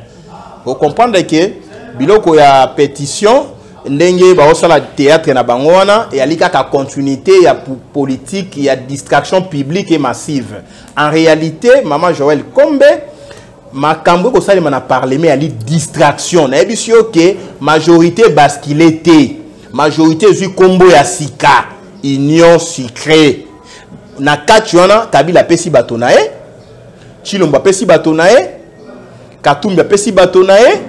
Vous comprenez que biloko ya pétition ndenge ba osala théâtre na bangona et alika ka continuité il y a politique, il y a distraction publique et massive. En réalité, maman Joël Kombe makambo ko sali mana parler mais ali distraction. Na ebisio que majorité basculité, majorité zu kombo ya sika, union secret. Na kationa Kabila pesi batonae, Tshilombo pesi batonae, Katumbi pesi batonae,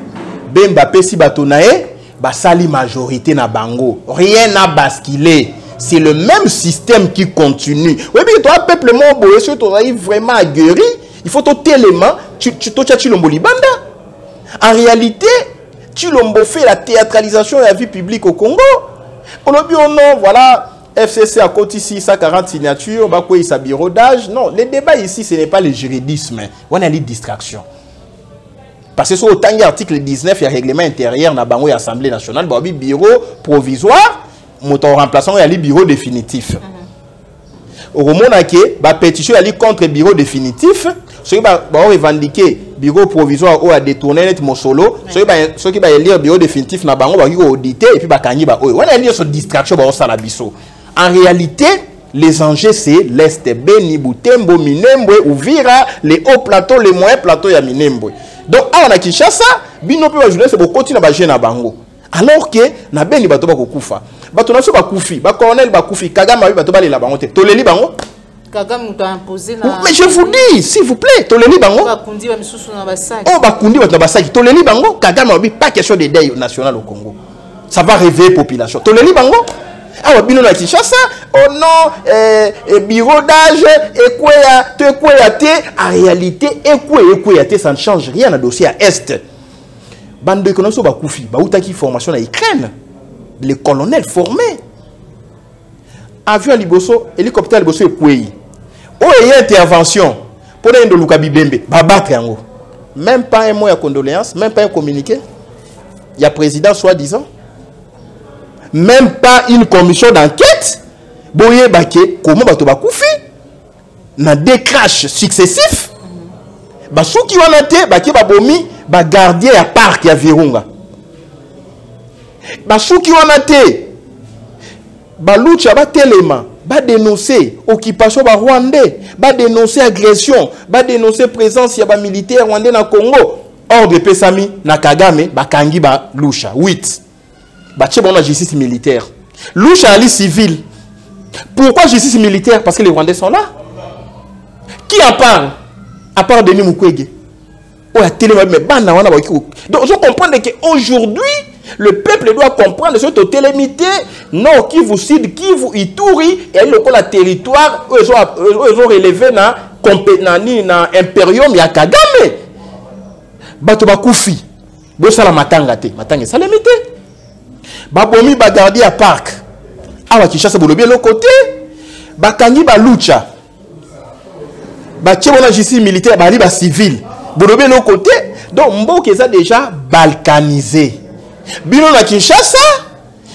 Bemba pesi batonae. Basali majorité na bango. Rien n'a basculé. C'est le même système qui continue. Oui, mais toi, peuple mon si tu arrives vraiment à guérir, il faut tout élément, tu Tshilombo Libanda. En réalité, Tshilombo fait la théâtralisation de la vie publique au Congo. On a dit, oh non, voilà, FCC à côté ici, 140 signatures, bah quoi, il s'est bureau d'âge. Non, le débat ici, ce n'est pas le juridisme. On a les distractions. Parce que sur le temps de l'article 19, il y a un règlement intérieur dans l'Assemblée nationale, il y a un bureau provisoire, il y a un remplaçant, il y a un bureau définitif. Au moment où il y a une pétition contre le bureau définitif, ceux qui ont revendiqué le bureau provisoire ou à détourner notre solo, ceux qui ont lire le bureau définitif, ils ont audité et puis ils ont lire sur distraction. En réalité, les enjeux, c'est l'Est, Beni, Butembo, Minembwe, Uvira, les hauts plateaux, les moyens plateaux, il y a Minembwe. Donc, à Kinshasa, bino pe ba journée c'est pour continuer ba jeune na bango. Alors que na beni bato ba kokufa. Bato na so ba kufi, ba colonel ba kufi, Kagame ba bato ba la bango te. Toleli bango. Kagame t'a imposé na. Mais je vous dis, s'il vous plaît, toleli bango. Ba kundi ba misusu na basaki. Oh ba kundi ba na basaki, toleli bango. Kagame ba pas question de deuil national au Congo. Ça va réveiller population. Toleli bango. Ah, bino na Kinshasa, oh non, bureau d'âge, en réalité, ça ne change rien dans le dossier à Est. Bande de connaissances ba koufi, ba outaki formation na Ukraine. Les colonels formés. Avion liboso, hélicoptère liboso ekweyi. Oh, il y a intervention pour les Lukabi Bembe, ba battre yango. Même pas un mot de condoléances, même pas un communiqué. Il y a président soi-disant. Même pas une commission d'enquête. Boye Baké, comment bato bakoufi? Dans des crashs successifs. Basou qui ont été, Baké Babomi, ba gardien à parc ya Virunga. Basou qui ont été, Baloucha ba téléma, ba dénoncer occupation ba Rwandais, ba dénoncer agression, ba dénoncer présence ya ba militaire rwandais na Congo. Ordre Pesami na Kagame, ba kangi ba Loucha 8. Ba tchebon la justice militaire. Loucha ali civil. Pourquoi justice militaire? Parce que les Rwandais sont là. Qui en parle? À part Denis Mukwege. Oh, la télé, mais donc, je comprends qu'aujourd'hui, le peuple doit comprendre ce que télémité, non, qui vous cite, qui vous Ituri, et le territoire, ils ont relevé dans l'impérium, il y a Kagame. Bato Bakoufi. Bosala matanga te. Matanga, ça limité. Babomi Bagardi à parc. Awa Kinshasa Bolobi l'autre côté. Bakangi Baloucha. Batché la justice militaire, bali ba civil. Bolobi l'autre côté. Donc Mboke ça déjà balkanisé. Bino na Kinshasa.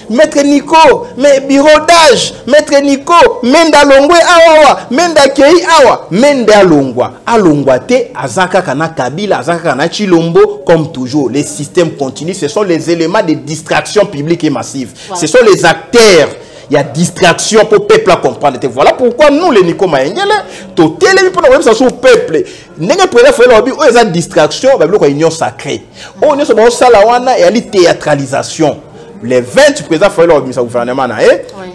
Maître Nico, mais bureau d'âge, Maître Nico, Menda Longwe awa, Menda Kei awa, Menda Longwa. Alongwa te, Azaka kana Kabila, Azaka kana Chilombo, comme toujours, les systèmes continuent, ce sont les éléments de distraction publique et massive. Ouais. Ce sont les acteurs. Il y a distraction pour le peuple à comprendre. Et voilà pourquoi nous, les Nico Maengele, tout télé pour nous, ça sur le peuple. N'est pas prêt à faire la distraction, c'est une union sacrée. On est sur le salawana et la théâtralisation. Les 20 présidents font leur gouvernement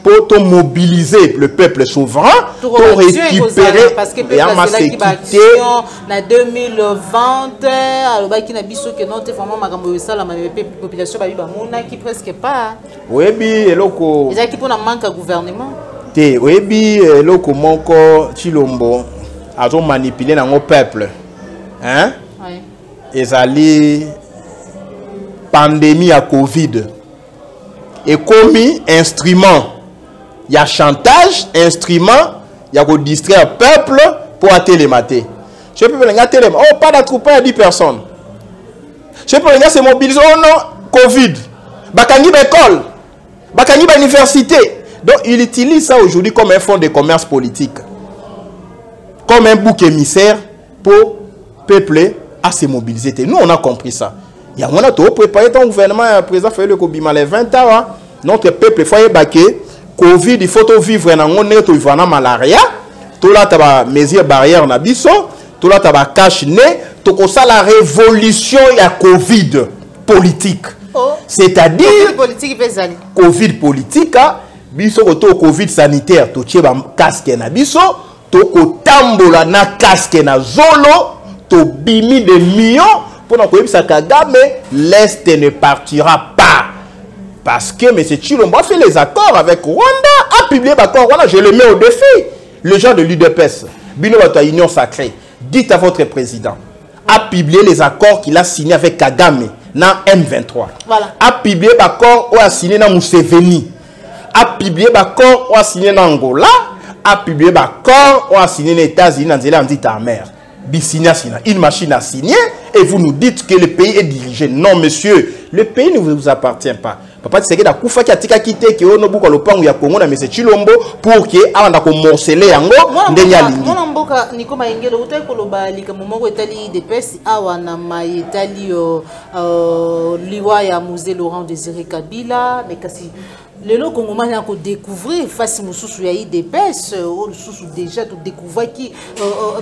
pour te mobiliser le peuple souverain pour récupérer parce que et en sécurité en 2020 alors qui n'a biso que notre vraiment makambo ça la population ba mona qui presque pas oui bi eloko les qui pour manque de gouvernement te oui bi eloko moko Chilombo a manipuler dans le peuple hein oui ezali pandémie à Covid et commis instrument, il y a chantage, instrument, il y a distraire le peuple pour télémater. Je peux pas télémater. Oh, pas d'attroupement à 10 personnes. Je peux pas se mobiliser. Oh non, Covid. Bakangi l'école. Bakangi l'université. Donc, il utilise ça aujourd'hui comme un fonds de commerce politique. Comme un bouc émissaire pour peupler à se mobiliser. Nous, on a compris ça. Il y a un autre préparé ton gouvernement président fait le Kobima les 20 ans. Notre peuple faut ébaquer Covid, il faut vivre dans on est vivre dans malaria. Tout là t'as mesures barrières na biso, tout là t'as cache nez, tout ça la révolution il y a Covid politique. Oh. C'est-à-dire Covid politique biso ko Covid sanitaire to tcheba casque na biso, to ko tambola na casque na zolo, to bimi de millions. Pour Kagame, l'Est ne partira pas. Parce que M. Chilombo a fait les accords avec Rwanda, a publié l'accord Rwanda, je le mets au défi. Le genre de l'UDPS, Bino Bato Union Sacrée, dites à votre président, a publié les accords qu'il a signés avec Kagame, dans M23. Voilà. A publié l'accord ou a signé dans Museveni. A publié l'accord ou a signé dans Angola. A publié l'accord ou a signé dans les États-Unis, dans la mer. Une machine a signé et vous nous dites que le pays est dirigé. Non, monsieur, le pays ne vous appartient pas. Papa, c'est que la Koufa qui a quitté que on a beaucoup le pan où il y a Congo na monsieur Chilombo pour que avant d'ako morceler yango ndenya lingi. Mon amboka niko maengelo utai ko loba lika momoko etali de pesi awa na maitali liwa ya musée Laurent Désiré Kabila mais kasi le Congolais a découvert face à Moussou ya IDPS ou Moussou déjà tout découvert qui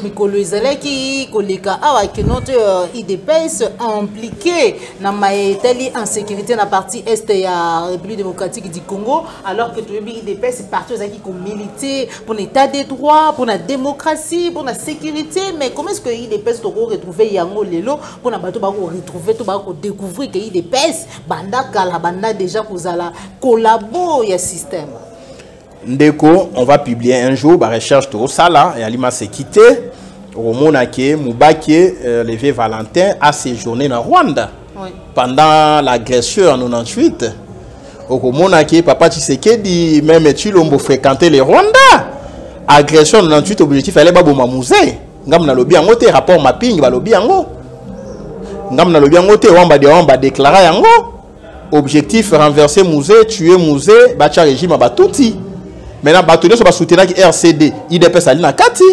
Mikolezele qui koleka awa que notre IDPS impliqué na maitali en sécurité na partie est ya République démocratique du Congo alors que tout IDPS partout qui militer pour l'état des droits pour la démocratie pour la sécurité mais comment est-ce que IDPS doit retrouver yango lelo pour na bato ba retrouver tout ba découvrir que IDPS banda kala banda déjà kozala collaborer il y a système. Ndeko, on va publier un jour, bah, recherche au Sala, et Alima s'est quitté. Au Monake, Moubake, le vieux Valentin, a séjourné en Rwanda. Oui. Pendant l'agression en 98. Au Monake, Papa Tshisekedi, même Tshilombo fréquentait les Rwanda. Agression en 98, objectif, elle est pas bon musée. Ngam na lobi yango te, rapport mapping, ba lobi yango. Ngam na lobi yango te, wamba déclarer yango. Objectif, renverser musée, tuer musée, bâtir régime, ba touti. Maintenant, Batounier va soutenir RCD. IDPS a l'ina Kati.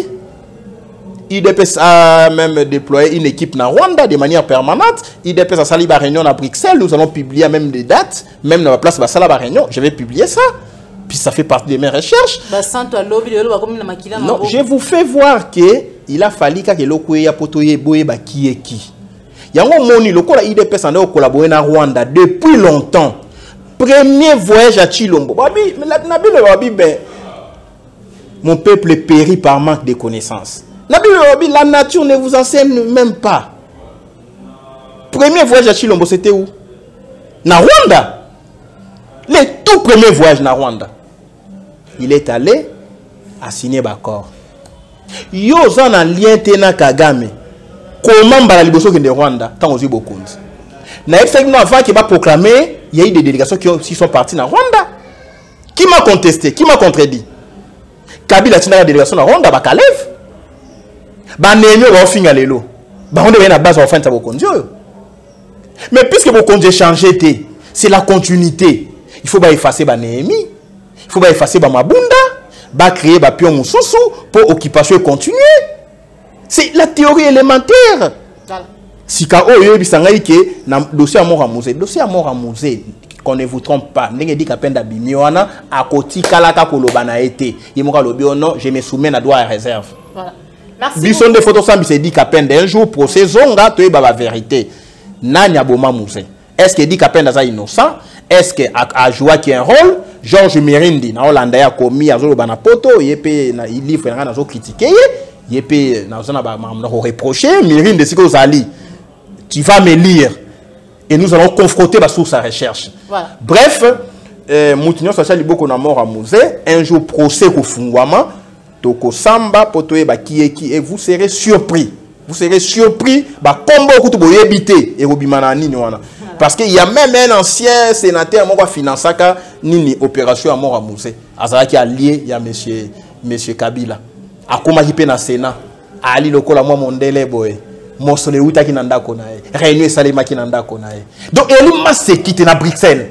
IDPS a même déployé une équipe na Rwanda de manière permanente. IDPS a sali ba réunion à Bruxelles. Nous allons publier même des dates. Même dans la place ba sala ba réunion. Je vais publier ça. Puis ça fait partie de mes recherches. Non, je vous fais voir que il a fallu que l'Okoya Potoye Boye ba qui est qui. Yango moni lokola IDPS en a collaboré na Rwanda depuis longtemps. Premier voyage à Tshilombo. Mon peuple périt par manque de connaissances. La nature ne vous enseigne même pas. Premier voyage à Tshilombo, c'était où? Na Rwanda. Le tout premier voyage na Rwanda. Il est allé à signer Bakor. Yo zan en lien tena Kagame. Comment mbala liboso de Rwanda tant aux Bokundi. Na effectivement avant qu'il va proclamer, il y a eu des délégations qui sont parties dans Rwanda. Qui m'a contesté? Qui m'a contredit? Kabila tina la délégation dans Rwanda, ba Kalev. Ba Némio ba ofinga lelo. Ba on devait na base en fin de Bokundi. Mais puisque Bokundi changé, c'est la continuité. Il faut pas effacer ba Némi. Il faut pas effacer ba Mabunda. Ba créer ba Pion Moussousou pour occupation continuer. C'est la théorie élémentaire. Si Kao bisangai ke na dossier à mort à musée, dossier à mort à musée, qu'on ne vous trompe pas, n'engé dit qu'à peine d'abimioana à côté kalaka kolobana été. Il m'a lobi non, je me soumets à droit à réserve. Voilà. Merci. Bison de photos ça c'est dit qu'à peine d'un jour procès zonga tu es la vérité. Nanya boma musée. Est-ce que dit qu'à peine ça innocent? Est-ce que a joué qui un rôle? Georges Mirindi na Hollanda a commis à zolobana poto, yepé na il livre na zo critiquer, yepé na zona ba reprocher Mirindi c'est que ali. Tu vas me lire et nous allons confronter la source à recherche. Voilà. Bref, Moutinho Social Liboko na mort à musée, un jour procès au Fungwama, Toko Samba, Potoe Bakieki, et vous serez surpris. Vous serez surpris, combo kutu boyebité et Robimana Niniwana. Parce qu'il y a même un ancien sénateur qui a financé une opération à mort à musée. Azaraki a lié, il y a monsieur Kabila. A comment il peut na Sénat, Ali Lokola moi Mondele boy. Mosole uta ki nanda konae réunion salema ki nanda konae donc elle m'a séquité na Bruxelles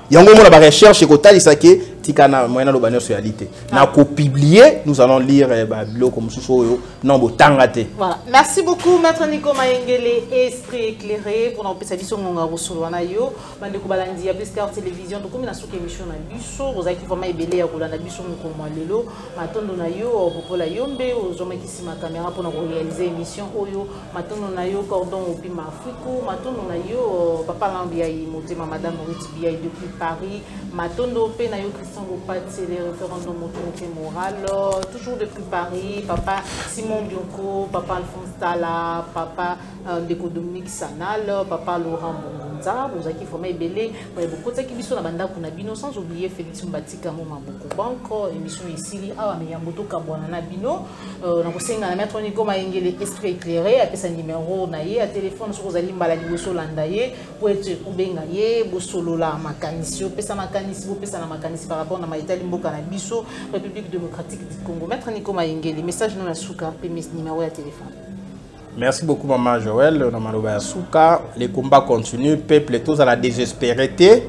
yango mo la recherche ko talisa ke tikana moyena lo banyo réalité na ko publier nous allons lire bilo comme soso non bo tangate. Voilà, merci beaucoup maître Nico Mayengele, esprit éclairé pour nos services ngonga rusolo na yo bande ko balandi ya Piscart télévision donc comme na souke émission na biso vous qui vraiment ebele ya kolanda biso ko lelo matondo na yo popola yombe ozoma kisima caméra pour nous réaliser émission oyo matondo na yo cordon au pima Afrique matondo na yo papa Lambia motema madame Maurice Biaï depuis Paris matondo pe na yo Christian Gopat c'est les référendums autorité morale toujours depuis Paris papa Simon Bioko papa Alphonse Tala papa Ndeko Dominique Sanal papa Laurent Monza vous qui formé belé beaucoup qui biso na banda kuna bino sans oublier Félix Mbatika mo maboko banque émission ici awa me yamboto kabwana na bino na kosenga na maître Nico Mayengele esprit éclairé apesa numéro na ye à téléphone sur ozali mbala liboso landa ye pour être ubenga ye bosolola makanisi pesa makanisi pesa na makanisi par rapport na maitali mboka na biso République démocratique du Congo. Maître Nico Mayengele message non la souka pemis numéro à téléphone. Merci beaucoup maman Joël na maloba souka les combats continuent peuple tous à la désespérité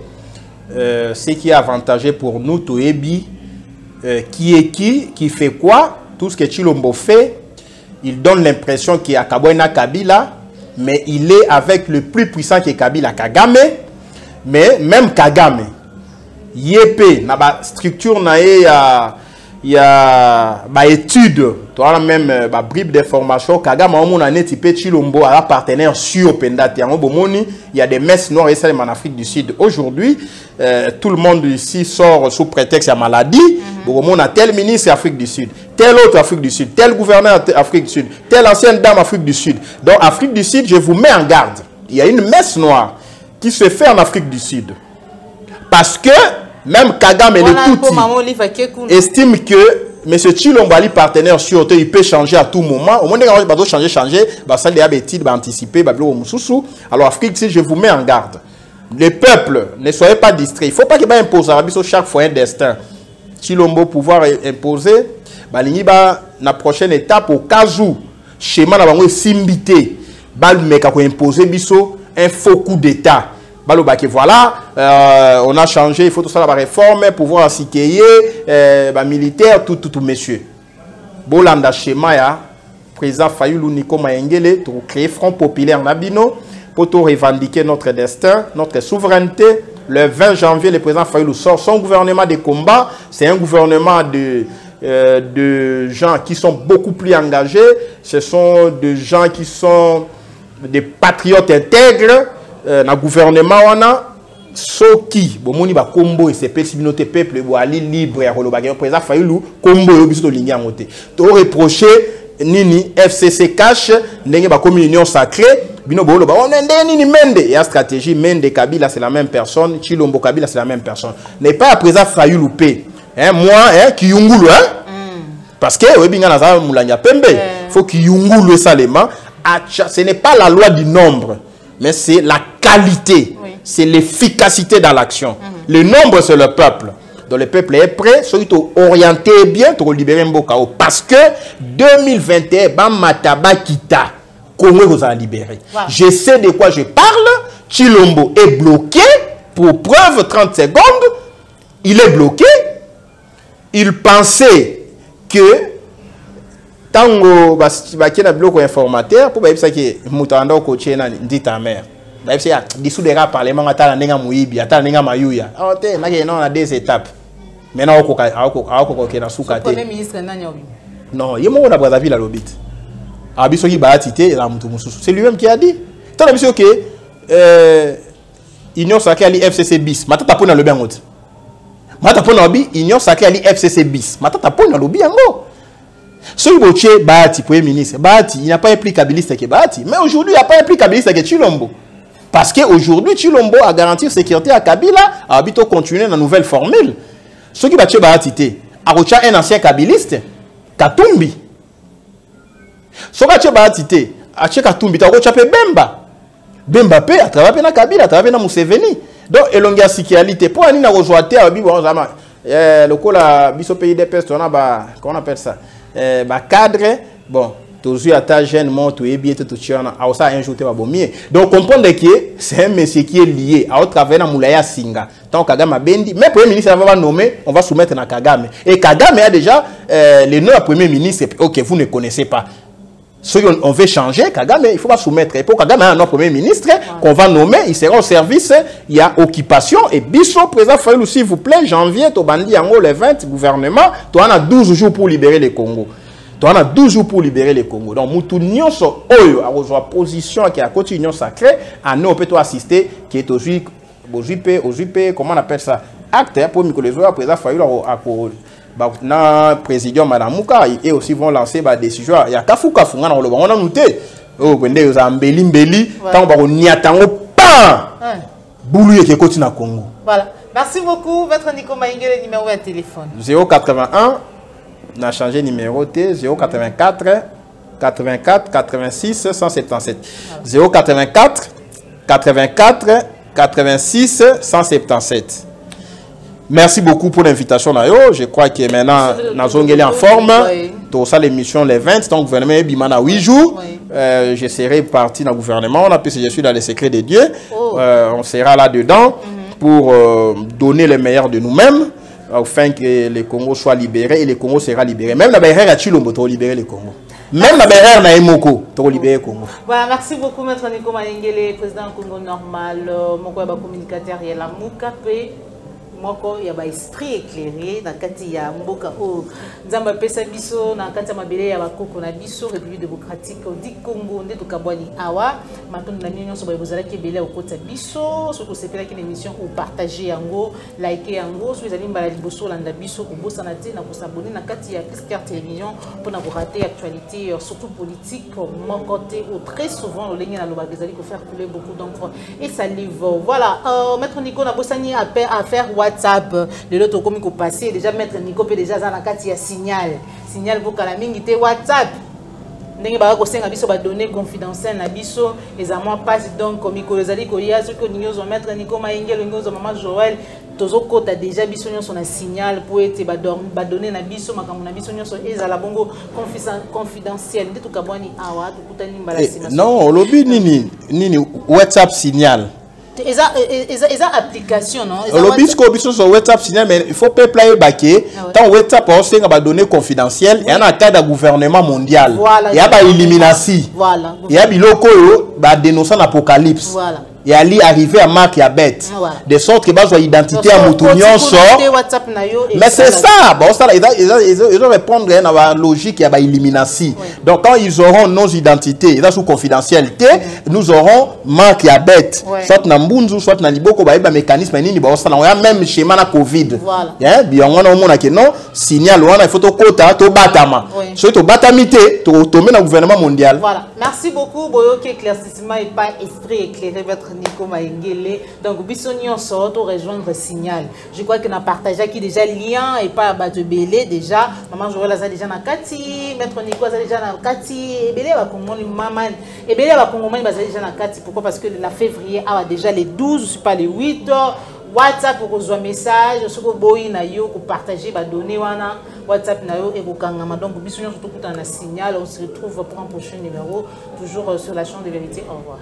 ce qui est avantageux pour nous toebi qui est qui fait quoi tout ce que Tshilombo fait il donne l'impression qu'il y a Kabila mais il est avec le plus puissant qui est Kabila Kagame mais même Kagame yépé na ba structure na y a ba étude toi même ba bribe d'information Kagame on a net type Tshilombo à partenaire sur Pendati en Bomoni il y a des messes noires et en Afrique du Sud aujourd'hui tout le monde ici sort sous prétexte à maladie on a tel ministre Afrique du Sud tel autre Afrique du Sud tel gouverneur Afrique du Sud telle ancienne dame Afrique du Sud donc Afrique du Sud je vous mets en garde il y a une messe noire qui se fait en Afrique du Sud parce que Même Kagame et les Tutsis estiment que M. Tshilombo Ali partenaire sur il peut changer à tout moment. Au moins, il va changer, ça les habitudes, anticiper, alors Afrique, si je vous mets en garde, les peuples, ne soyez pas distraits. Il ne faut pas qu'il y ait imposer chaque fois un destin. Tshilombo pouvoir imposer, la prochaine étape, au cas où, schéma n'a pas simbité, imposer un faux coup d'État. Voilà, on a changé, il faut tout ça, la réforme, pouvoir assikeye, militaire, tout, messieurs. Bolanda schéma, ya, président Fayulu Niko Mayengele, pour créer Front Populaire Nabino, pour tout revendiquer notre destin, notre souveraineté. Le 20 janvier, le président Fayulu sort son gouvernement de combat. C'est un gouvernement de gens qui sont beaucoup plus engagés. Ce sont des gens qui sont des patriotes intègres. Na gouvernement wana soki bomoni ba kombo et CP communauté peuple bo ali libre ya koloba ke président Fayulu kombo yo biso to lingi ngote to reprocher nini FCC cash ndenge ba communion sacrée bino bo loba on ndenge nini Mende ya stratégie Mende Kabila c'est la même personne Tshilombo Kabila c'est la même personne n'est pas à président Fayulu pe moi Kiyungulu parce que webinga na za mulanya pembe faut Kiyungulu salema ce n'est pas la loi du nombre mais c'est la qualité, c'est l'efficacité dans l'action. Le nombre, c'est le peuple. Donc le peuple est prêt, soit orienté bien pour libérer Mbokao. Parce que 2021, Mataba Kita, Congo vous a libéré. Je sais de quoi je parle. Tshilombo est bloqué. Pour preuve, 30 secondes, il est bloqué. Il pensait que tango baki na bloc informateur pour ba yebisa ke mutanda ko chena ndita mère ba yebisa dissous des rap parlement atala nenga muibi atala nenga mayuya te na ke na des étapes maintenant ako ke na sukate premier ministre nani obi non yemo na Brazzaville lobit abiso ki ba tité la mutu mususu c'est lui-même qui a dit tant abiso que union sacrée ali FCC bis matata pona lobi angote matata pona lobi union sacrée ali FCC bis matata pona lobi ango. Ce qui Bahati, Premier ministre, Bahati, il n'y a pas implicabiliste que Bahati. Mais aujourd'hui, il n'y a pas implicabiliste que Tshilombo. Parce qu'aujourd'hui, Tshilombo a garanti la sécurité à Kabila, a habité continuer dans la nouvelle formule. Ce qui va tuer Bahati, a reçu un ancien kabiliste, Katumbi. Ce qui va tuer Bahati, a tué Katumbi, a reçu Bemba. Bemba P, a travaillé dans Kabila, a travaillé dans Museveni. Donc, il y a une sécurité. Pour aller dans le coup, le pays des pestes, comment on appelle ça? Cadre, bon, toujours à ta jeune mort, tu es bien, tu es un jour, tu es mieux. Donc, comprendre que c'est un monsieur qui est lié à travers la Moulaya Singa. Tant Kagame a Bendi, mais le Premier ministre va nommer, on va soumettre à Kagame. Et Kagame a déjà le nom du Premier ministre, ok, vous ne connaissez pas. Si on veut changer, Kagame, il faut pas soumettre. Et pour Kagame, un Premier ministre qu'on va nommer, il sera au service, il y a occupation. Et Bisso, président Fayulu, s'il vous plaît, janvier, tu bandi en haut le 20, gouvernement, tu en as 12 jours pour libérer le Congo. Tu en as 12 jours pour libérer le Congo. Donc, Moutou Nyonso, Oyo, a rejoint position qui est à côté de l'Union sacrée, à nous, on peut assister, qui est aux UP, comment on appelle ça? Acte, pour Mikolezo, président Fayulu, na président Madame Mouka et aussi vont lancer des décisions. Il y a Kafuka Funga dans le on a noté. Oh, vous avez mbeli, tant qu'on n'y attend pas. Boulou qui continue à Congo. Voilà. Merci beaucoup, Maître Nico Mayenge, le numéro de téléphone. 081, on a changé numéro T, 084 84 86 177. 084 84 86 177. Merci beaucoup pour l'invitation. Je crois que maintenant, nous sommes en forme. Tout ça, l'émission les 20. Donc, le gouvernement est bimana 8 jours. Je serai parti dans le gouvernement. On a pu je suis dans les secrets de Dieu. On sera là-dedans pour donner le meilleur de nous-mêmes afin que le Congo soit libéré et le Congo sera libéré. Même la barrière à Tshilombo pour libérer le Congo. Même la barrière à Emoko pour libérer le Congo. Voilà, merci beaucoup, Maître Nico Mayenge, président Congo normal, mon communicateur Yela Moukape. Moko ya ba esprit éclairé na kati ya mboka o nzamba pesa biso na kati ya mabele ya bakoko na biso République démocratique du Congo nde tukabwani awa matondo na nyonyo so ba bozala ki belé okota biso so ko sepela ki émission ou partager yango liker yango so ezali mbala liboso landa biso ko bosana te na ko s'abonner na kati ya Piscart télévision pour na ko rater actualité surtout politique mon côté ou très souvent le lengena lo ba ezali ko faire couler beaucoup d'encre et salive. Voilà, Maître Nico na bosani à faire WhatsApp les autres comme il passer déjà mettre Nico peut déjà na kati ya signal pour kala mingi te WhatsApp ndenge ba ko senga biso ba données confidentielles na biso ezamwa passe donc comme ikolezali ko ya ce que nous mettre Nico Mayengele ngozo maman Joël tozo kota déjà biso nyonso na signal pour être ba donner na biso makambo na biso nyonso ezala bongo confidentiel nde tukabwani awa tukutani mbala sima non lobby nini WhatsApp signal eza application non lobby ko biso sur WhatsApp signal mais il faut pas player baquet tant WhatsApp on senga ba données confidentielles et en cadre de gouvernement mondial il y a ba illuminati voilà il y a biloko yo ba dénoncer l'apocalypse voilà et ali arriver à marque ya bête de sorte que bazwa identité à mutunyon sort mais c'est ça bon ça ils vont répondre à la logique ya ba illuminati donc quand ils auront nos identités là sous confidentialité nous aurons marque ya bête soit na mbunzu soit na liboko ba mécanisme nini ba ça na même schéma na covid hein bien on a mona que non signal wana il faut to kota to batama so to batamité to mena gouvernement mondial voilà merci beaucoup boyo que éclaircissement et pas esprit éclairé votre Nico Mayengele donc bisonnion sort au rejoindre signal je crois que na partagé qui déjà lien et pas bato belé déjà maman Joël a déjà na kati maître Nico a déjà na kati et belé ba kongomani maman et belé ba kongomani ba déjà na kati pourquoi parce que la février a déjà les 12 je sais pas les 8 WhatsApp pour reçoit message ce que boy na yo pour partager ba donner wana WhatsApp na yo et bokangama donc bisonnion surtout tout un signal on se retrouve pour un prochain numéro toujours sur la chaîne de vérité au revoir.